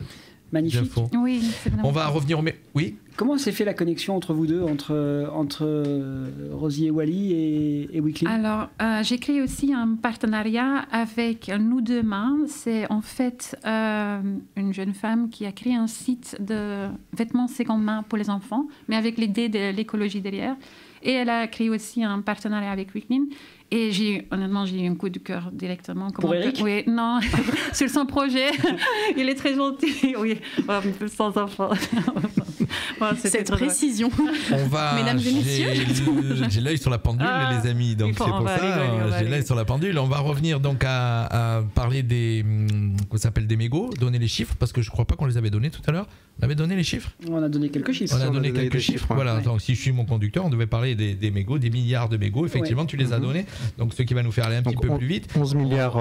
Magnifique. Oui, c'est on va revenir au... Oui. Comment s'est fait la connexion entre vous deux, entre Rosie et Wally et Weekly? Alors, j'ai créé aussi un partenariat avec Nous Demain. C'est en fait une jeune femme qui a créé un site de vêtements seconde main pour les enfants, mais avec l'idée de l'écologie derrière. Et elle a créé aussi un partenariat avec Weekly. Et honnêtement, j'ai eu un coup de cœur directement. Pour Eric ? Oui, non, sur son projet. Il est très gentil, oui, sans enfant. Cette précision. On va. Mesdames et messieurs. J'ai l'œil sur la pendule, les amis. Donc c'est pour ça. J'ai l'œil sur la pendule. On va revenir donc à parler des mégots, donner les chiffres, parce que je crois pas qu'on les avait donnés tout à l'heure. On avait donné les chiffres. On a donné quelques chiffres. On a donné quelques chiffres. Voilà. Ouais. Donc si je suis mon conducteur, on devait parler des mégots, des milliards de mégots. Effectivement, tu les as donnés. Donc ce qui va nous faire aller un petit peu plus vite. 11 milliards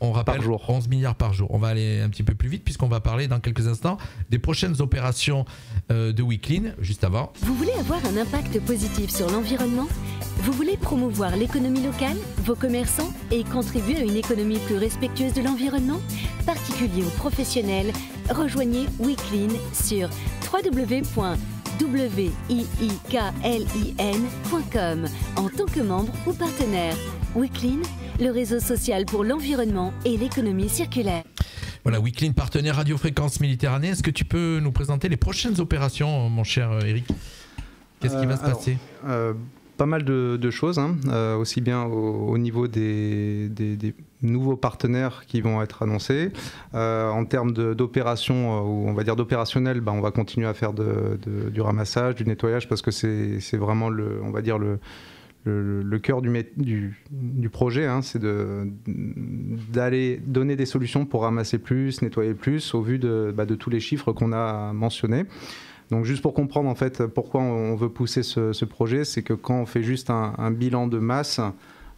on rappelle, par jour. 11 milliards par jour. On va aller un petit peu plus vite puisqu'on va parler dans quelques instants des prochaines opérations de WeClean, juste avant. Vous voulez avoir un impact positif sur l'environnement ? Vous voulez promouvoir l'économie locale, vos commerçants et contribuer à une économie plus respectueuse de l'environnement ? Particuliers ou professionnels, rejoignez WeClean sur www.wiklin.com en tant que membre ou partenaire. WeClean, le réseau social pour l'environnement et l'économie circulaire. Voilà, WeClean, partenaire Radio Fréquence Méditerranée. Est-ce que tu peux nous présenter les prochaines opérations, mon cher Eric ? Qu'est-ce qui va se passer ? Pas mal de choses, hein, aussi bien au niveau des nouveaux partenaires qui vont être annoncés. En termes d'opérations, ou on va dire d'opérationnel, on va continuer à faire du ramassage, du nettoyage, parce que c'est vraiment on va dire le cœur du projet, hein, c'est d'aller donner des solutions pour ramasser plus, nettoyer plus, au vu de tous les chiffres qu'on a mentionnés. Donc juste pour comprendre en fait pourquoi on veut pousser ce projet, c'est que quand on fait juste un bilan de masse,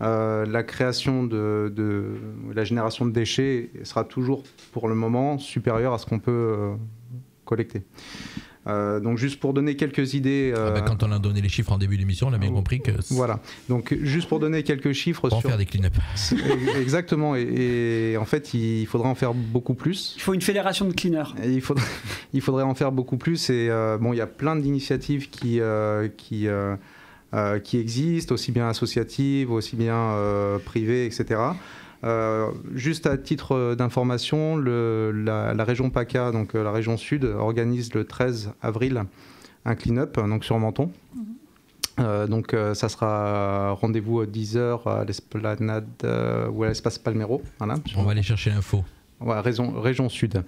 la création la génération de déchets sera toujours pour le moment supérieure à ce qu'on peut collecter. Donc juste pour donner quelques idées... quand on a donné les chiffres en début d'émission, on a bien compris que... Voilà, donc juste pour donner quelques chiffres... Pour en faire des clean-up. Exactement, et en fait il faudra en faire beaucoup plus. Il faut une fédération de cleaners. Il faudrait en faire beaucoup plus, et il y a plein d'initiatives qui existent, aussi bien associatives, aussi bien privées, etc. Juste à titre d'information, la région PACA, donc la région sud, organise le 13 avril un clean-up donc sur Menton. Donc ça sera rendez-vous à 10h à l'esplanade ou à l'espace Palmero. Voilà, on va aller chercher l'info. Voilà, région sud.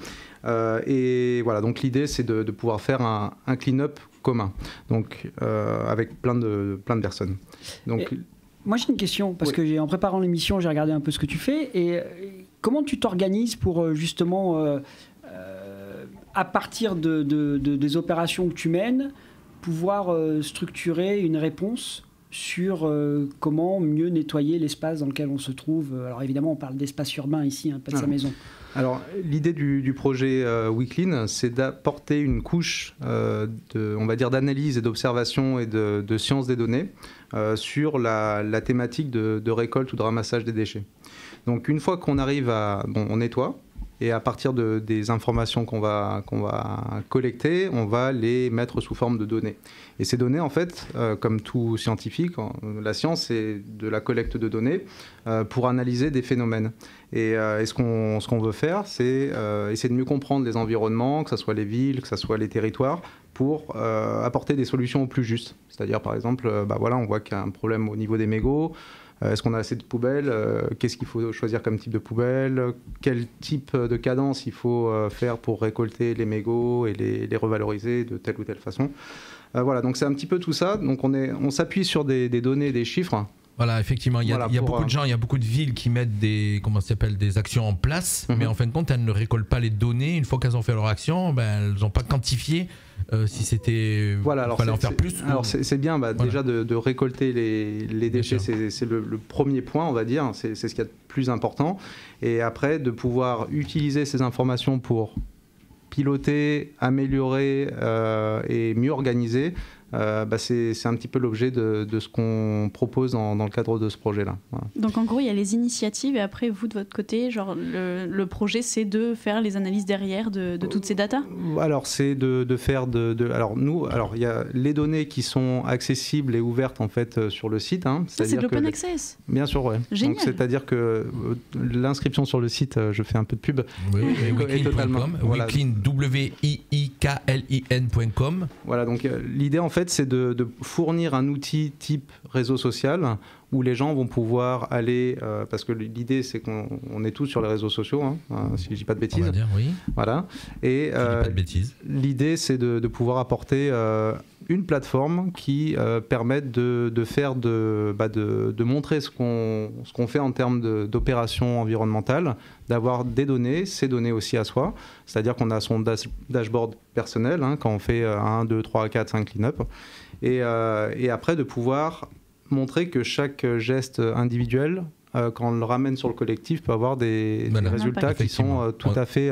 Et voilà, donc l'idée c'est de pouvoir faire un clean-up commun, donc avec plein de personnes. Donc moi j'ai une question, parce que en préparant l'émission, j'ai regardé un peu ce que tu fais, et comment tu t'organises pour justement, à partir des opérations que tu mènes, pouvoir structurer une réponse sur comment mieux nettoyer l'espace dans lequel on se trouve. Alors évidemment, on parle d'espace urbain ici, pas de sa maison. Alors l'idée du projet WeClean, c'est d'apporter une couche on va dire d'analyse et d'observation et de science des données sur la thématique de récolte ou de ramassage des déchets. Donc une fois qu'on arrive on nettoie, et à partir des informations qu'on va collecter, on va les mettre sous forme de données. Et ces données, en fait, comme tout scientifique, la science, c'est de la collecte de données pour analyser des phénomènes. Et ce qu'on veut faire, c'est essayer de mieux comprendre les environnements, que ce soit les villes, que ce soit les territoires, pour apporter des solutions au plus justes. C'est-à-dire, par exemple, on voit qu'il y a un problème au niveau des mégots. Est-ce qu'on a assez de poubelles ? Qu'est-ce qu'il faut choisir comme type de poubelle ? Quel type de cadence il faut faire pour récolter les mégots et les revaloriser de telle ou telle façon ? Voilà, donc c'est un petit peu tout ça. Donc on s'appuie sur des données, des chiffres. Voilà, effectivement, il y a beaucoup de gens, il y a beaucoup de villes qui mettent des actions en place, mais en fin de compte, elles ne récoltent pas les données. Une fois qu'elles ont fait leur action, elles n'ont pas quantifié si c'était... Voilà, fallait en faire plus. Alors c'est bien déjà de récolter les déchets, c'est le premier point, on va dire, c'est ce qu'il y a de plus important. Et après, de pouvoir utiliser ces informations pour piloter, améliorer et mieux organiser, c'est un petit peu l'objet de ce qu'on propose dans le cadre de ce projet-là. Voilà. Donc en gros, il y a les initiatives et après, vous, de votre côté, genre le projet, c'est de faire les analyses derrière de toutes ces datas ? Alors, c'est de faire il y a les données qui sont accessibles et ouvertes en fait sur le site. Hein, c'est de l'open access ? Bien sûr, oui. Génial. Donc, c'est-à-dire que l'inscription sur le site, je fais un peu de pub. Oui, WeClean.com, WeClean, WIIKLIN.com. klin.com. Voilà, donc l'idée en fait c'est de fournir un outil type réseau social où les gens vont pouvoir aller, parce que l'idée c'est qu'on est tous sur les réseaux sociaux, si je dis pas de bêtises. On va dire oui. Voilà. Et pas de bêtises. L'idée c'est de pouvoir apporter une plateforme qui permette de faire de montrer ce qu'on fait en termes d'opérations environnementales, d'avoir des données, ces données aussi à soi, c'est-à-dire qu'on a son dashboard personnel quand on fait 1, 2, 3, 4, 5 clean-up, et après de pouvoir montrer que chaque geste individuel, quand on le ramène sur le collectif, peut avoir des résultats qui sont tout à fait...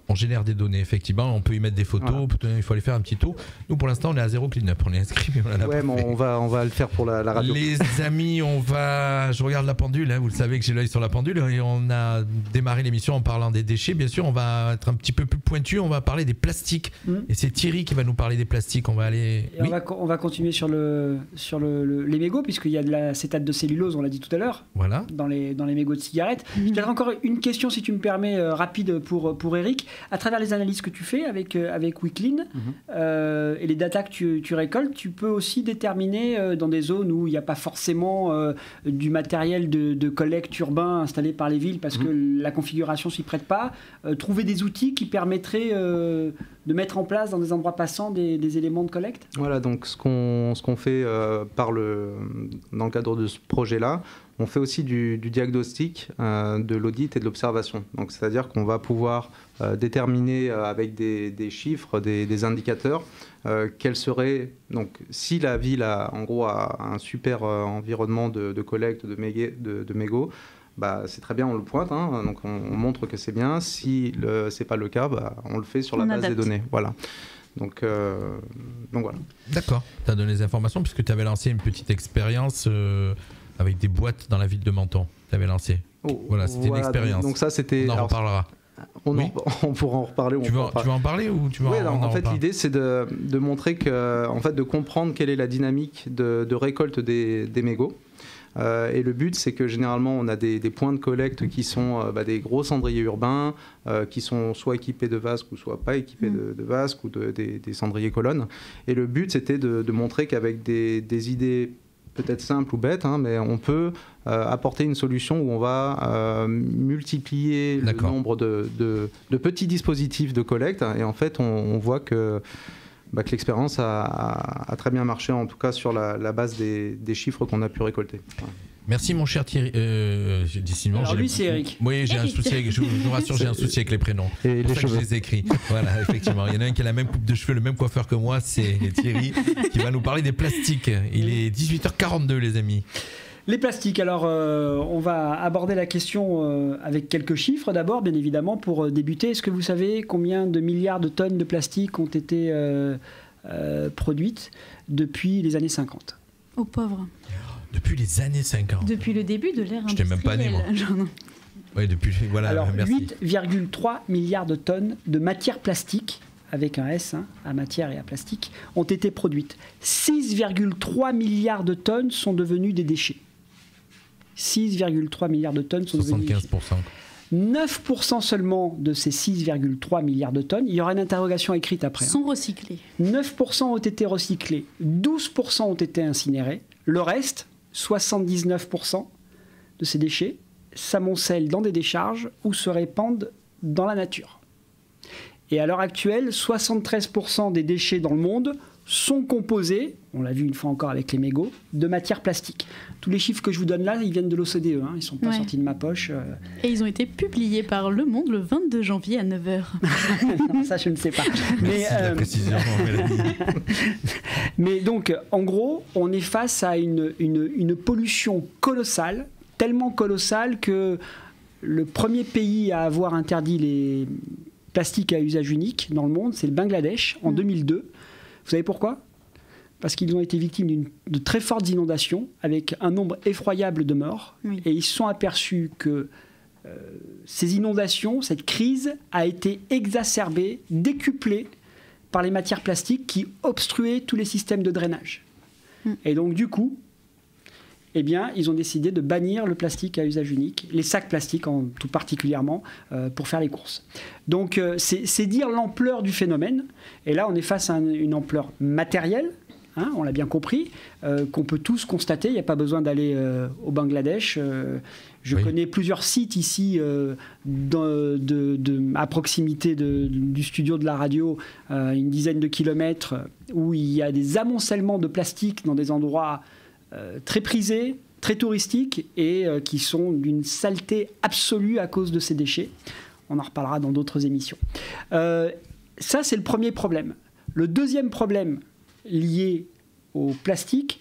On génère des données, effectivement. On peut y mettre des photos. Voilà. Il faut aller faire un petit tour. Nous, pour l'instant, on est à 0 clean-up. On est inscrit, mais on en a pas fait. On va le faire pour la radio. Les amis, je regarde la pendule. Vous le savez que j'ai l'œil sur la pendule. Et on a démarré l'émission en parlant des déchets. Bien sûr, on va être un petit peu plus pointu. On va parler des plastiques. Et c'est Thierry qui va nous parler des plastiques. On va aller... Oui. On va continuer sur les mégots, puisqu'il y a de l'acétate de cellulose, on l'a dit tout à l'heure. Voilà. Dans les mégots de cigarettes. J'ai encore une question, si tu me permets, rapide pour Eric. À travers les analyses que tu fais avec WeClean et les datas que tu récoltes, tu peux aussi déterminer dans des zones où il n'y a pas forcément du matériel de collecte urbain installé par les villes parce que la configuration s'y prête pas, trouver des outils qui permettraient de mettre en place dans des endroits passants des éléments de collecte. Voilà, donc ce qu'on fait dans le cadre de ce projet-là, on fait aussi du diagnostic, de l'audit et de l'observation. Donc, c'est-à-dire qu'on va pouvoir déterminer avec des chiffres, des indicateurs, quel serait... Donc, si la ville a un super environnement de collecte de mégots, c'est très bien, on le pointe, donc on montre que c'est bien. Si c'est pas le cas, on le fait sur la base des données. Voilà. Donc voilà. D'accord. Tu as donné les informations puisque tu avais lancé une petite expérience avec des boîtes dans la ville de Menton. Tu avais lancé. Voilà, c'était une expérience. Donc ça, c'était... On en reparlera. On pourra en reparler. Tu veux en parler ou tu veux en fait, l'idée, c'est de montrer de comprendre quelle est la dynamique de récolte des mégots. Et le but, c'est que généralement, on a des points de collecte qui sont des gros cendriers urbains, qui sont soit équipés de vasques ou soit pas équipés de vasques ou des cendriers colonnes. Et le but, c'était de montrer qu'avec des idées peut-être simples ou bêtes, mais on peut apporter une solution où on va multiplier le nombre de petits dispositifs de collecte. Et en fait, on voit que l'expérience a très bien marché, en tout cas sur la base des chiffres qu'on a pu récolter. Voilà. Merci mon cher Thierry. Alors lui c'est Eric. Oui, j'ai un souci avec, je vous rassure, j'ai un souci avec les prénoms. Et les cheveux. Je les écris. Voilà, effectivement. Il y en a un qui a la même coupe de cheveux, le même coiffeur que moi, c'est Thierry, qui va nous parler des plastiques. Il est 18h42 les amis. Les plastiques, alors on va aborder la question avec quelques chiffres d'abord, bien évidemment, pour débuter. Est-ce que vous savez combien de milliards de tonnes de plastique ont été produites depuis les années 50 ? Aux pauvres. Depuis les années 50. Depuis le début de l'ère industrielle. Je n'étais même pas né, moi. Oui, depuis, voilà, alors, merci. 8,3 milliards de tonnes de matière plastique, avec un S, à matière et à plastique, ont été produites. 6,3 milliards de tonnes sont devenues des déchets. 6,3 milliards de tonnes sont devenues des déchets. 75%. 9% seulement de ces 6,3 milliards de tonnes, il y aura une interrogation écrite après. Sont recyclés. 9% ont été recyclés, 12% ont été incinérés. Le reste, 79% de ces déchets, s'amoncellent dans des décharges ou se répandent dans la nature. Et à l'heure actuelle, 73% des déchets dans le monde sont composés, on l'a vu une fois encore avec les mégots, de matière plastique. Tous les chiffres que je vous donne là, ils viennent de l'OCDE, ils ne sont pas sortis de ma poche. Et ils ont été publiés par Le Monde le 22 janvier à 9h. Non, ça, je ne sais pas. Merci de la précision, mais donc, en gros, on est face à une pollution colossale, tellement colossale que le premier pays à avoir interdit les plastiques à usage unique dans le monde, c'est le Bangladesh, en 2002. Vous savez pourquoi ? Parce qu'ils ont été victimes de très fortes inondations avec un nombre effroyable de morts. Oui. Et ils se sont aperçus que ces inondations, cette crise a été exacerbée, décuplée par les matières plastiques qui obstruaient tous les systèmes de drainage. Et donc du coup, eh bien, ils ont décidé de bannir le plastique à usage unique, les sacs plastiques tout particulièrement, pour faire les courses. Donc, c'est dire l'ampleur du phénomène. Et là, on est face à une ampleur matérielle, hein, on l'a bien compris, qu'on peut tous constater. Il n'y a pas besoin d'aller au Bangladesh. Je connais plusieurs sites ici à proximité du studio de la radio, une dizaine de kilomètres, où il y a des amoncellements de plastique dans des endroits très prisés, très touristiques et qui sont d'une saleté absolue à cause de ces déchets. On en reparlera dans d'autres émissions. Ça, c'est le premier problème. Le deuxième problème lié au plastique,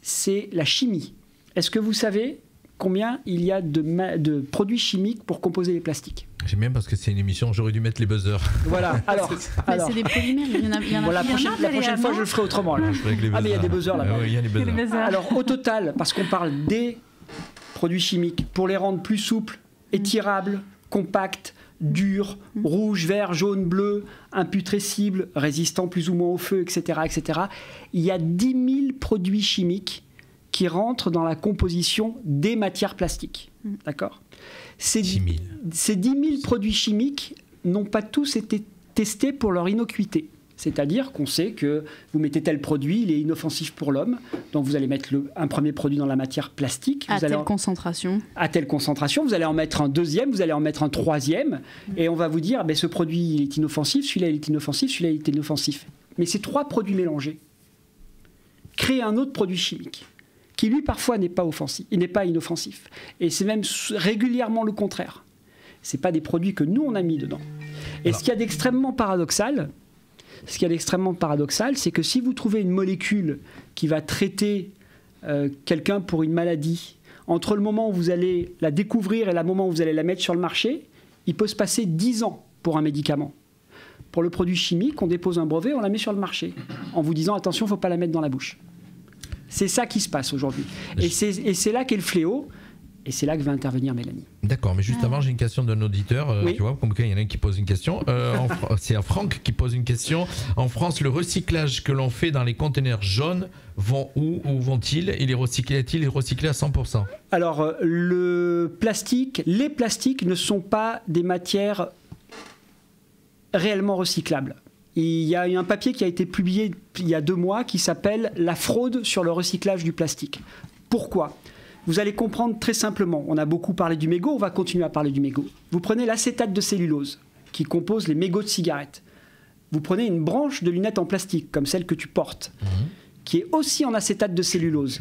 c'est la chimie. Est-ce que vous savez combien il y a de produits chimiques pour composer les plastiques? J'aime bien parce que c'est une émission, j'aurais dû mettre les buzzers. Voilà, alors c'est des polymères, il y en a la prochaine fois, je le ferai autrement. Là. Ah, mais il y a des buzzers là-bas. Oui, il y a les buzzers. Alors, au total, parce qu'on parle des produits chimiques, pour les rendre plus souples, étirables, compacts, durs, rouge, vert, jaune, bleu, imputrescibles, résistants plus ou moins au feu, etc., etc., il y a 10 000 produits chimiques qui rentrent dans la composition des matières plastiques. D'accord ? Ces 10 000 produits chimiques n'ont pas tous été testés pour leur innocuité. C'est-à-dire qu'on sait que vous mettez tel produit, il est inoffensif pour l'homme, donc vous allez mettre un premier produit dans la matière plastique. À telle concentration. À telle concentration, vous allez en mettre un deuxième, vous allez en mettre un troisième, et on va vous dire, ce produit il est inoffensif, celui-là il est inoffensif, celui-là il est inoffensif. Mais ces 3 produits mélangés créent un autre produit chimique, qui lui parfois n'est pas offensif, il n'est pas inoffensif. Et c'est même régulièrement le contraire. Ce n'est pas des produits que nous on a mis dedans. Et ce qu'il y a d'extrêmement paradoxal, c'est que si vous trouvez une molécule qui va traiter quelqu'un pour une maladie, entre le moment où vous allez la découvrir et le moment où vous allez la mettre sur le marché, il peut se passer 10 ans pour un médicament. Pour le produit chimique, on dépose un brevet, on la met sur le marché, en vous disant attention, il ne faut pas la mettre dans la bouche. C'est ça qui se passe aujourd'hui. Et c'est là qu'est le fléau. Et c'est là que va intervenir Mélanie. D'accord, mais juste avant, j'ai une question d'un auditeur. Tu vois, comme il y en a un qui pose une question. C'est Franck qui pose une question. En France, le recyclage que l'on fait dans les conteneurs jaunes vont où vont-ils? Et les recyclés à 100%? Alors, les plastiques ne sont pas des matières réellement recyclables. Il y a un papier qui a été publié il y a 2 mois qui s'appelle « La fraude sur le recyclage du plastique ». Pourquoi ? Vous allez comprendre très simplement. On a beaucoup parlé du mégot, on va continuer à parler du mégot. Vous prenez l'acétate de cellulose qui compose les mégots de cigarettes. Vous prenez une branche de lunettes en plastique comme celle que tu portes, qui est aussi en acétate de cellulose.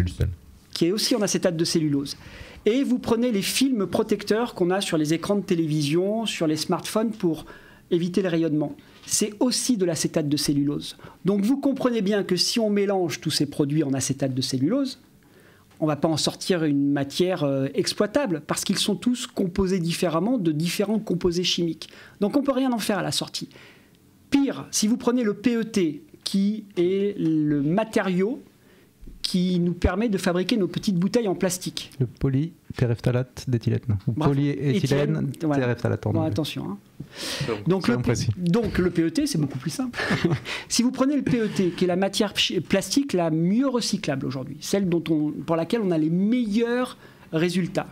Et vous prenez les films protecteurs qu'on a sur les écrans de télévision, sur les smartphones pour éviter le rayonnement. C'est aussi de l'acétate de cellulose. Donc vous comprenez bien que si on mélange tous ces produits en acétate de cellulose, on ne va pas en sortir une matière exploitable parce qu'ils sont tous composés différemment de différents composés chimiques. Donc on ne peut rien en faire à la sortie. Pire, si vous prenez le PET, qui est le matériau qui nous permet de fabriquer nos petites bouteilles en plastique. Le polytéréphtalate d'éthylène. Ou polyéthylène téréphtalate. Bon, attention. Hein. Donc le PET, c'est beaucoup plus simple. Si vous prenez le PET, qui est la matière plastique la mieux recyclable aujourd'hui, celle pour laquelle on a les meilleurs résultats,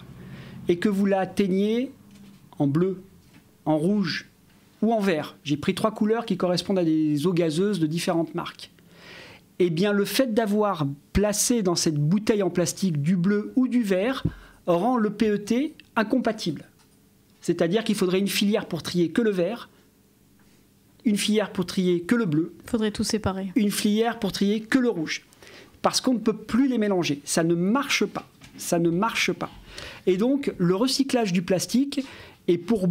et que vous la teignez en bleu, en rouge ou en vert, j'ai pris 3 couleurs qui correspondent à des eaux gazeuses de différentes marques, eh bien le fait d'avoir placé dans cette bouteille en plastique du bleu ou du vert rend le PET incompatible. C'est-à-dire qu'il faudrait une filière pour trier que le vert, une filière pour trier que le bleu. Il faudrait tout séparer. Une filière pour trier que le rouge. Parce qu'on ne peut plus les mélanger. Ça ne marche pas. Ça ne marche pas. Et donc, le recyclage du plastique est pour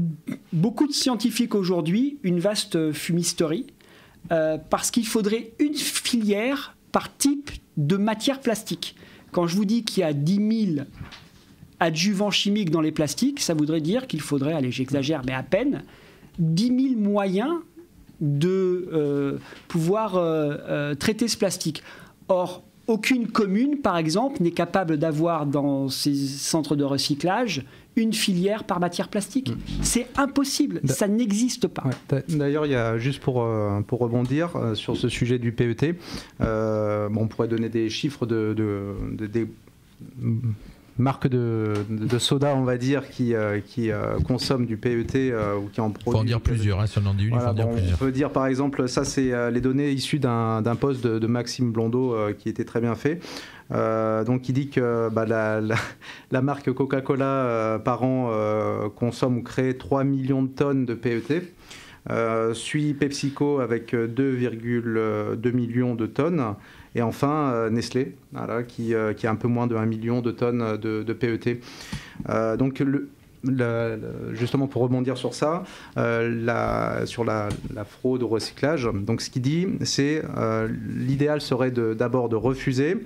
beaucoup de scientifiques aujourd'hui une vaste fumisterie. Parce qu'il faudrait une filière par type de matière plastique. Quand je vous dis qu'il y a 10 000 adjuvants chimiques dans les plastiques, ça voudrait dire qu'il faudrait, allez j'exagère mais à peine, 10 000 moyens de pouvoir traiter ce plastique. Or, aucune commune, par exemple, n'est capable d'avoir dans ses centres de recyclage une filière par matière plastique. C'est impossible, ça n'existe pas. Ouais. D'ailleurs, il y a, juste pour rebondir sur ce sujet du PET, on pourrait donner des chiffres des marques de soda, on va dire, qui consomment du PET ou qui en produisent. Il faut en dire plusieurs, si on en dit une, il faut en dire plusieurs. On peut dire par exemple, ça c'est les données issues d'un post de Maxime Blondeau qui était très bien fait. Donc il dit que la marque Coca-Cola par an consomme ou crée 3 millions de tonnes de PET. Suit PepsiCo avec 2,2 millions de tonnes. Et enfin, Nestlé, voilà, qui a un peu moins de 1 million de tonnes de PET. Donc, justement, pour rebondir sur ça, sur la fraude au recyclage, donc ce qu'il dit, c'est l'idéal serait d'abord de refuser,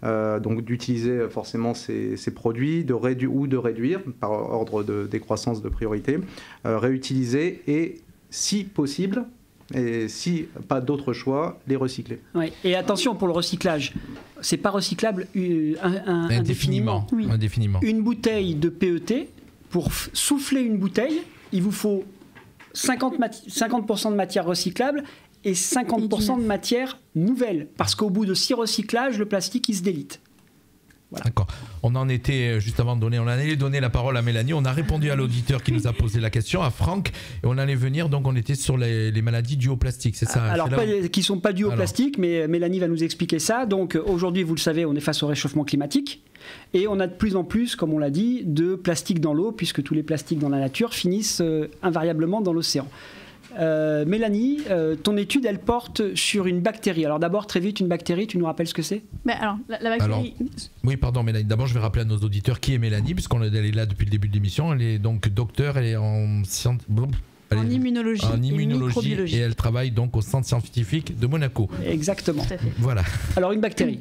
donc d'utiliser forcément ces produits, de réduire par ordre de décroissance de priorité, réutiliser et, si possible, et si pas d'autre choix, les recycler. Ouais. Et attention pour le recyclage, c'est pas recyclable indéfiniment. Oui. Indéfiniment. Une bouteille de PET, pour souffler une bouteille, il vous faut 50% de matière recyclable et 50% de matière nouvelle, parce qu'au bout de 6 recyclages, le plastique il se délite. Voilà. D'accord. On en était juste avant de donner, on allait donner la parole à Mélanie. On a répondu à l'auditeur qui nous a posé la question, à Franck, et on allait venir. Donc on était sur les maladies dues au plastique, c'est ça? Alors qui sont pas dues au plastique, mais Mélanie va nous expliquer ça. Donc aujourd'hui, vous le savez, on est face au réchauffement climatique, et on a de plus en plus, comme on l'a dit, de plastique dans l'eau, puisque tous les plastiques dans la nature finissent invariablement dans l'océan. Mélanie, ton étude, elle porte sur une bactérie. Alors d'abord, très vite, une bactérie, tu nous rappelles ce que c'est? Alors, la bactérie... Oui, pardon Mélanie. D'abord, je vais rappeler à nos auditeurs qui est Mélanie, puisqu'on est là depuis le début de l'émission. Elle est donc docteur, elle est en immunologie, et elle travaille donc au Centre scientifique de Monaco. Exactement. Tout à fait. Voilà. Alors une bactérie.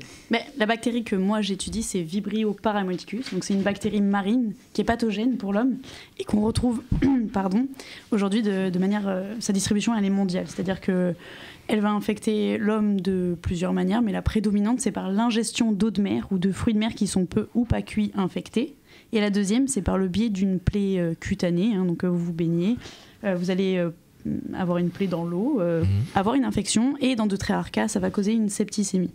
La bactérie que moi j'étudie, c'est Vibrio paramolecus. Donc c'est une bactérie marine qui est pathogène pour l'homme et qu'on retrouve, aujourd'hui de manière, sa distribution elle est mondiale. C'est-à-dire que elle va infecter l'homme de plusieurs manières, mais la prédominante c'est par l'ingestion d'eau de mer ou de fruits de mer qui sont peu ou pas cuits infectés. Et la deuxième, c'est par le biais d'une plaie cutanée, donc vous vous baignez. Vous allez avoir une plaie dans l'eau, avoir une infection, et dans de très rares cas, ça va causer une septicémie.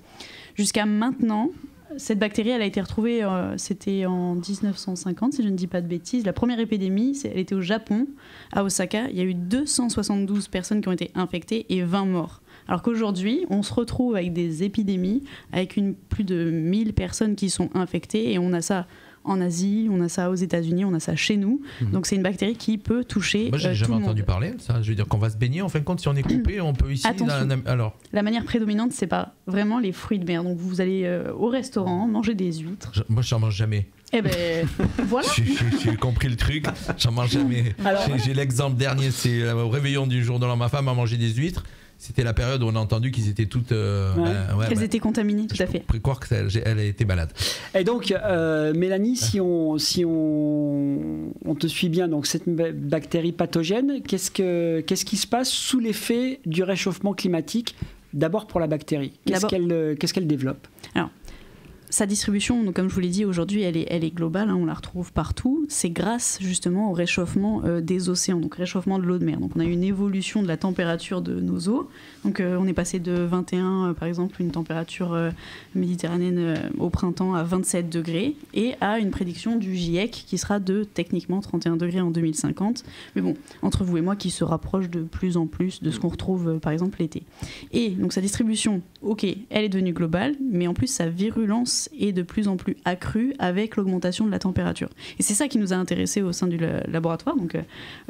Jusqu'à maintenant, cette bactérie, elle a été retrouvée, c'était en 1950, si je ne dis pas de bêtises. La première épidémie, elle était au Japon, à Osaka. Il y a eu 272 personnes qui ont été infectées et 20 morts. Alors qu'aujourd'hui, on se retrouve avec des épidémies, avec plus de 1000 personnes qui sont infectées, et on a ça en Asie, on a ça aux États-Unis, on a ça chez nous. Donc c'est une bactérie qui peut toucher. Moi, j'ai jamais entendu parler de ça. Je veux dire qu'on va se baigner. En fin de compte, si on est coupé, on peut ici. Alors, la manière prédominante, c'est pas vraiment les fruits de mer. Donc vous allez au restaurant manger des huîtres. Moi, je n'en mange jamais. Eh ben voilà. J'ai compris le truc. J'en mange jamais. J'ai l'exemple dernier, c'est au réveillon du jour de l'an. Ma femme a mangé des huîtres. C'était la période où on a entendu qu'ils étaient toutes... Elles étaient contaminées, tout à fait. Je croire qu'elle a été malade. Et donc, Mélanie, si on te suit bien, donc cette bactérie pathogène, qu'est-ce qui se passe sous l'effet du réchauffement climatique? D'abord pour la bactérie, qu'est-ce qu'elle développe? Alors, sa distribution, donc comme je vous l'ai dit, aujourd'hui, elle est globale, on la retrouve partout. C'est grâce justement au réchauffement des océans, donc réchauffement de l'eau de mer. Donc on a une évolution de la température de nos eaux. Donc on est passé de 21, par exemple, une température méditerranéenne au printemps à 27 degrés, et à une prédiction du GIEC qui sera de techniquement 31 degrés en 2050. Mais bon, entre vous et moi, qui se rapproche de plus en plus de ce qu'on retrouve, par exemple, l'été. Et donc sa distribution, elle est devenue globale, mais en plus sa virulence est de plus en plus accrue avec l'augmentation de la température. Et c'est ça qui nous a intéressés au sein du laboratoire, donc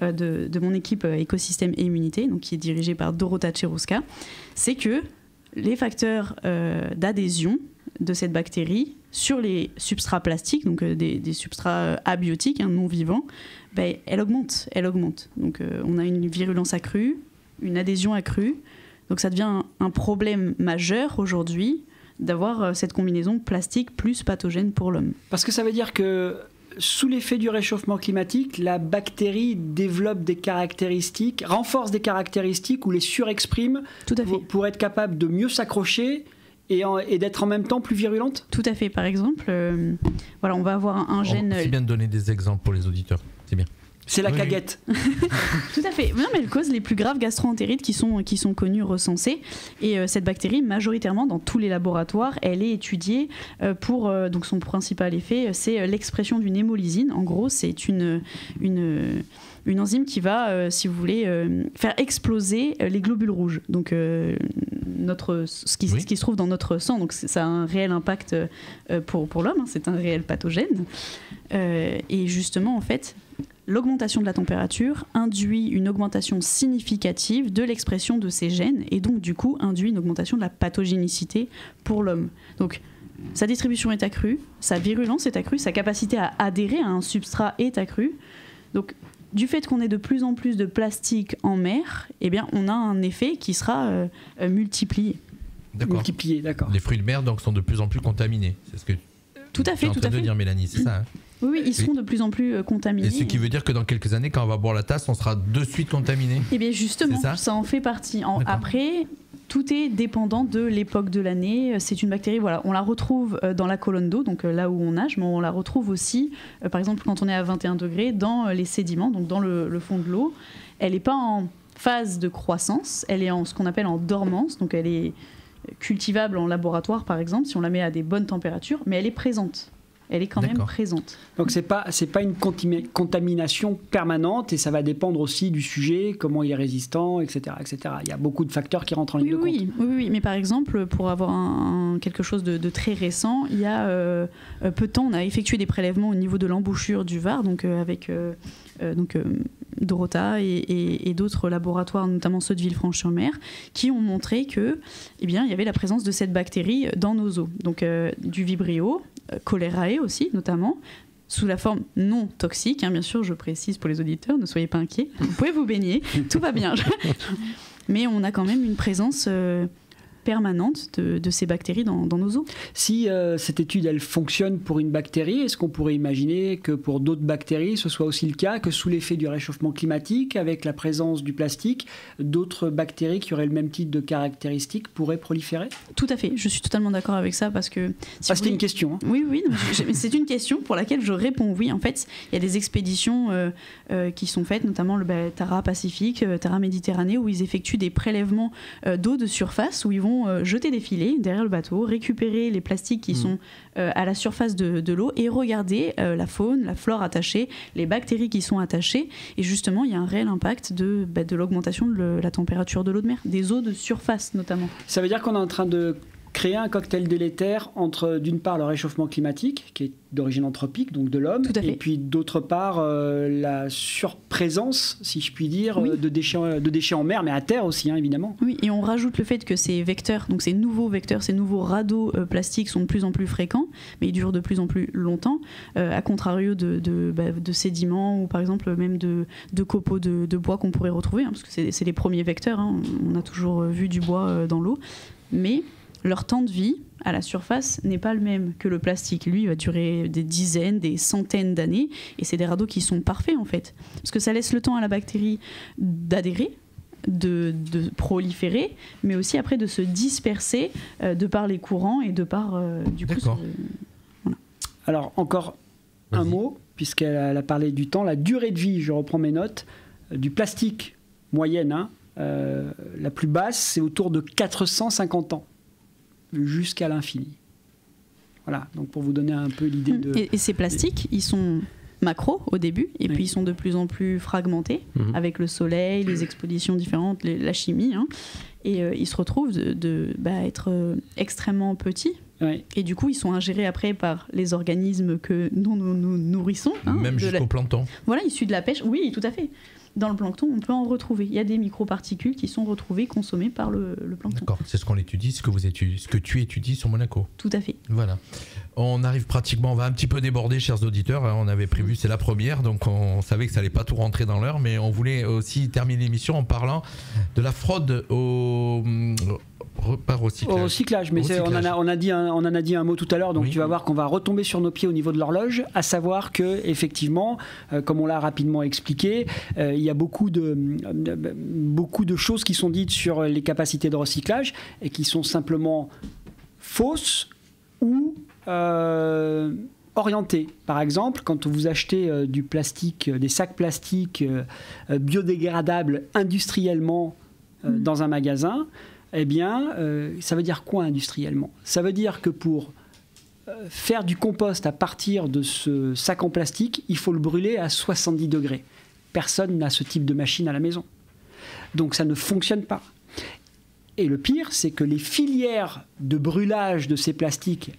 de mon équipe écosystème et immunité, donc qui est dirigée par Dorota Cherouska. C'est que les facteurs d'adhésion de cette bactérie sur les substrats plastiques, donc des substrats abiotiques, non vivants, elle augmente. Donc on a une virulence accrue, une adhésion accrue. Donc ça devient un problème majeur aujourd'hui d'avoir cette combinaison plastique plus pathogène pour l'homme. Parce que ça veut dire que sous l'effet du réchauffement climatique, la bactérie développe des caractéristiques, renforce des caractéristiques ou les surexprime pour être capable de mieux s'accrocher et d'être en même temps plus virulente? Tout à fait. Par exemple, on va avoir un gène... C'est bien de donner des exemples pour les auditeurs. C'est bien. C'est la caguette. Tout à fait. Non, mais elle cause les plus graves gastro-entérites qui sont connus, recensés. Et cette bactérie, majoritairement dans tous les laboratoires, elle est étudiée pour donc son principal effet, c'est l'expression d'une hémolysine. En gros, c'est une enzyme qui va, si vous voulez, faire exploser les globules rouges. Donc ce qui se trouve dans notre sang. Donc ça a un réel impact pour l'homme. Hein, c'est un réel pathogène. Et justement, en fait, l'augmentation de la température induit une augmentation significative de l'expression de ces gènes et donc du coup induit une augmentation de la pathogénicité pour l'homme. Donc sa distribution est accrue, sa virulence est accrue, sa capacité à adhérer à un substrat est accrue. Donc du fait qu'on ait de plus en plus de plastique en mer, eh bien on a un effet qui sera multiplié. D'accord. Les fruits de mer donc sont de plus en plus contaminés. C'est ce que tout à fait, tu es en train de dire, Mélanie, c'est ça, hein? Oui, ils seront de plus en plus contaminés. Et ce qui veut dire que dans quelques années, quand on va boire la tasse, on sera de suite contaminé. Eh bien justement, ça en fait partie. Après, tout est dépendant de l'époque de l'année. C'est une bactérie, voilà, on la retrouve dans la colonne d'eau, donc là où on nage, mais on la retrouve aussi, par exemple, quand on est à 21 degrés, dans les sédiments, donc dans le fond de l'eau. Elle n'est pas en phase de croissance, elle est en ce qu'on appelle en dormance, donc elle est cultivable en laboratoire, par exemple, si on la met à des bonnes températures, mais elle est présente. Elle est quand même présente. Donc c'est pas une contamination permanente et ça va dépendre aussi du sujet, comment il est résistant, etc., etc. Il y a beaucoup de facteurs qui rentrent en ligne de compte. Oui, mais par exemple, pour avoir quelque chose de très récent, il y a peu de temps, on a effectué des prélèvements au niveau de l'embouchure du Var, donc avec Dorota et d'autres laboratoires, notamment ceux de Villefranche-sur-Mer, qui ont montré que, eh bien, il y avait la présence de cette bactérie dans nos eaux, donc du Vibrio, Cholerae aussi notamment, sous la forme non toxique, hein, bien sûr, je précise pour les auditeurs, ne soyez pas inquiets, vous pouvez vous baigner, tout va bien. Mais on a quand même une présence permanente de ces bactéries dans nos eaux. Si cette étude elle fonctionne pour une bactérie, est-ce qu'on pourrait imaginer que pour d'autres bactéries ce soit aussi le cas, que sous l'effet du réchauffement climatique, avec la présence du plastique, d'autres bactéries qui auraient le même type de caractéristiques pourraient proliférer? Tout à fait, je suis totalement d'accord avec ça parce que... c'était une question. Hein. Oui, c'est une question pour laquelle je réponds oui. En fait, il y a des expéditions qui sont faites, notamment le Tara Pacifique, Tara Méditerranée, où ils effectuent des prélèvements d'eau de surface, où ils vont jeter des filets derrière le bateau, récupérer les plastiques qui sont à la surface de l'eau et regarder la faune, la flore attachée, les bactéries qui sont attachées. Et justement, il y a un réel impact de l'augmentation de la température de l'eau de mer, des eaux de surface notamment. Ça veut dire qu'on est en train de créer un cocktail délétère entre, d'une part, le réchauffement climatique, qui est d'origine anthropique, donc de l'homme, et puis d'autre part, la surprésence, si je puis dire, de déchets en mer, mais à terre aussi, hein, évidemment. Oui, et on rajoute le fait que ces vecteurs, donc ces nouveaux vecteurs, ces nouveaux radeaux plastiques sont de plus en plus fréquents, mais ils durent de plus en plus longtemps, à contrario de sédiments ou par exemple même de copeaux de bois qu'on pourrait retrouver, hein, parce que c'est les premiers vecteurs, hein, on a toujours vu du bois dans l'eau, mais leur temps de vie à la surface n'est pas le même que le plastique. Lui, il va durer des dizaines, des centaines d'années, et c'est des radeaux qui sont parfaits en fait, parce que ça laisse le temps à la bactérie d'adhérer, de proliférer, mais aussi après de se disperser de par les courants et de par du coup. Voilà. Alors encore un mot, puisqu'elle a parlé du temps, la durée de vie. Je reprends mes notes du plastique moyenne. Hein, la plus basse, c'est autour de 450 ans. Jusqu'à l'infini. Voilà, donc pour vous donner un peu l'idée de... Et ces plastiques, ils sont macro au début, et puis ils sont de plus en plus fragmentés, avec le soleil, les expositions différentes, la chimie, hein, et ils se retrouvent être extrêmement petits. Ouais. Et du coup, ils sont ingérés après par les organismes que nous nourrissons. Hein, même jusqu'au plancton. Voilà, issus de la pêche, oui, tout à fait. Dans le plancton, on peut en retrouver. Il y a des microparticules qui sont retrouvées, consommées par le plancton. D'accord, c'est ce qu'on étudie, ce que tu étudies sur Monaco. Tout à fait. Voilà. On arrive pratiquement, on va un petit peu déborder, chers auditeurs. On avait prévu, c'est la première, donc on savait que ça n'allait pas tout rentrer dans l'heure, mais on voulait aussi terminer l'émission en parlant de la fraude au recyclage. Mais on en a dit un mot tout à l'heure, donc tu vas voir qu'on va retomber sur nos pieds au niveau de l'horloge, à savoir que effectivement, comme on l'a rapidement expliqué, il y a beaucoup de choses qui sont dites sur les capacités de recyclage et qui sont simplement fausses ou orienter. Par exemple, quand vous achetez du plastique, des sacs plastiques biodégradables industriellement dans un magasin, eh bien, ça veut dire quoi industriellement ? Ça veut dire que pour faire du compost à partir de ce sac en plastique, il faut le brûler à 70 degrés. Personne n'a ce type de machine à la maison. Donc ça ne fonctionne pas. Et le pire, c'est que les filières de brûlage de ces plastiques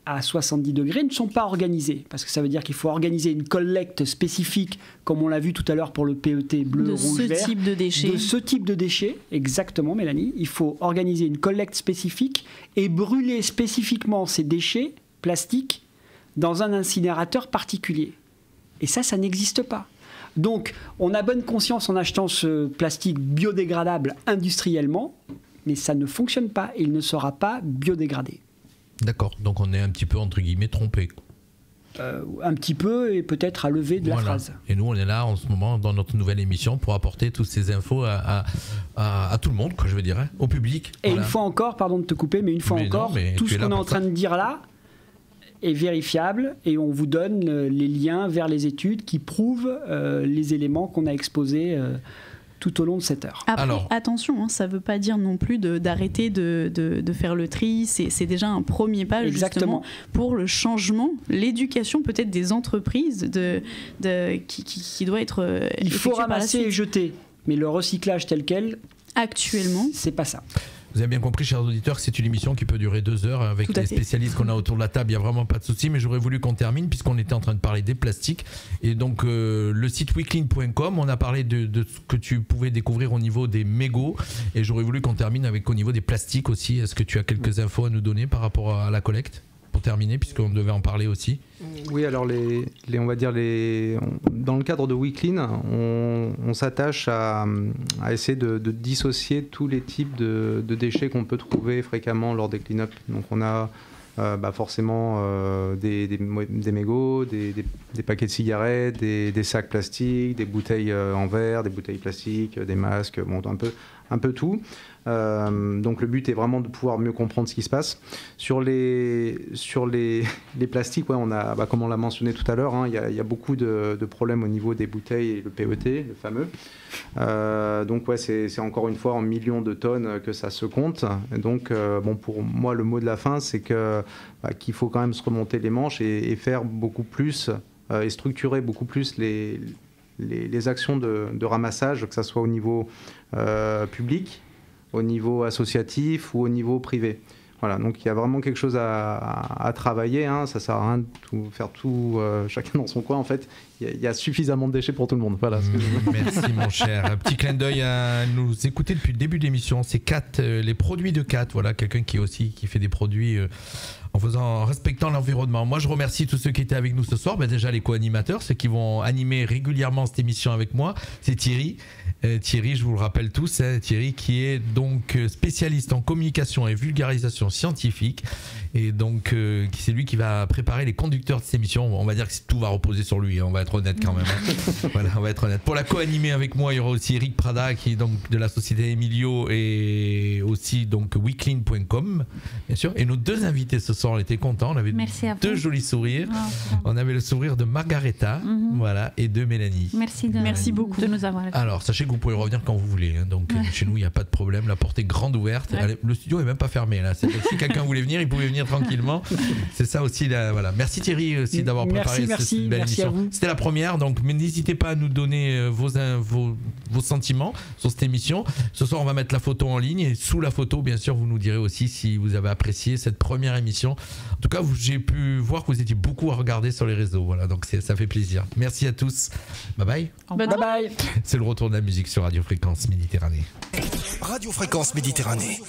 à 70 degrés ne sont pas organisées. Parce que ça veut dire qu'il faut organiser une collecte spécifique, comme on l'a vu tout à l'heure pour le PET bleu, rouge, vert. De ce type de déchets. De ce type de déchets, exactement, Mélanie. Il faut organiser une collecte spécifique et brûler spécifiquement ces déchets plastiques dans un incinérateur particulier. Et ça n'existe pas. Donc, on a bonne conscience en achetant ce plastique biodégradable industriellement, mais ça ne fonctionne pas et il ne sera pas biodégradé. D'accord, donc on est un petit peu, entre guillemets, trompé. Un petit peu et peut-être à lever de la phrase. Et nous, on est là en ce moment dans notre nouvelle émission pour apporter toutes ces infos à tout le monde, quoi, je veux dire, hein, au public. Et une fois encore, pardon de te couper, mais une fois encore, tout ce qu'on est en train de dire là est vérifiable et on vous donne les liens vers les études qui prouvent les éléments qu'on a exposés tout au long de cette heure. Après, attention, ça ne veut pas dire non plus d'arrêter de faire le tri. C'est déjà un premier pas justement pour le changement, l'éducation peut-être des entreprises qui doit être il faut ramasser et jeter, mais le recyclage tel quel, actuellement, c'est pas ça. Vous avez bien compris, chers auditeurs, que c'est une émission qui peut durer 2 heures avec les spécialistes qu'on a autour de la table. Il n'y a vraiment pas de souci, mais j'aurais voulu qu'on termine puisqu'on était en train de parler des plastiques. Et donc, le site weClean.com, on a parlé de ce que tu pouvais découvrir au niveau des mégots. Et j'aurais voulu qu'on termine avec au niveau des plastiques aussi. Est-ce que tu as quelques infos à nous donner par rapport à la collecte ? Pour terminer, puisqu'on devait en parler aussi. Oui, alors on va dire dans le cadre de weClean, on s'attache à essayer de dissocier tous les types de déchets qu'on peut trouver fréquemment lors des clean-up. Donc on a forcément des mégots, des paquets de cigarettes, des sacs plastiques, des bouteilles en verre, des bouteilles plastiques, des masques, bon, un peu tout. Donc le but est vraiment de pouvoir mieux comprendre ce qui se passe. Sur les plastiques, on a, comme on l'a mentionné tout à l'heure, il y a beaucoup de problèmes au niveau des bouteilles et le PET, le fameux. Donc c'est encore une fois en millions de tonnes que ça se compte. Et donc pour moi, le mot de la fin, c'est qu'il faut quand même se remonter les manches et faire beaucoup plus et structurer beaucoup plus les actions de ramassage, que ce soit au niveau public, au niveau associatif ou au niveau privé. Voilà, donc il y a vraiment quelque chose à travailler. Ça ne sert à rien de faire tout chacun dans son coin. En fait, il y a suffisamment de déchets pour tout le monde. Voilà. Merci mon cher. Un petit clin d'œil à nous écouter depuis le début de l'émission. C'est Kat, les produits de Kat. Voilà, quelqu'un qui fait des produits en respectant l'environnement. Moi, je remercie tous ceux qui étaient avec nous ce soir. Déjà les co-animateurs, ceux qui vont animer régulièrement cette émission avec moi. C'est Thierry. Thierry, je vous le rappelle tous, Thierry qui est donc spécialiste en communication et vulgarisation scientifique et donc c'est lui qui va préparer les conducteurs de cette émission. On va dire que tout va reposer sur lui, on va être honnête quand même. Voilà, on va être honnête. Pour la co-animer avec moi, il y aura aussi Eric Prada qui est donc de la société Emilio et aussi donc weClean.com bien sûr. Et nos 2 invités ce soir, on était contents, on avait 2 jolis sourires. On avait le sourire de Margareta, voilà, et de Mélanie. Merci beaucoup de nous avoir. Alors sachez que vous pouvez revenir quand vous voulez. Donc chez nous, il n'y a pas de problème. La porte est grande ouverte. Ouais. Le studio n'est même pas fermé. Là. Si quelqu'un voulait venir, il pouvait venir tranquillement. C'est ça aussi. Voilà. Merci Thierry aussi d'avoir préparé cette belle émission. C'était la première. Donc n'hésitez pas à nous donner vos sentiments sur cette émission. Ce soir, on va mettre la photo en ligne. Et sous la photo, bien sûr, vous nous direz aussi si vous avez apprécié cette première émission. En tout cas, j'ai pu voir que vous étiez beaucoup à regarder sur les réseaux. Voilà. Donc ça fait plaisir. Merci à tous. Bye bye. Bye bye. C'est le retour de la musique sur Radio Fréquence Méditerranée. Radio Fréquence Méditerranée.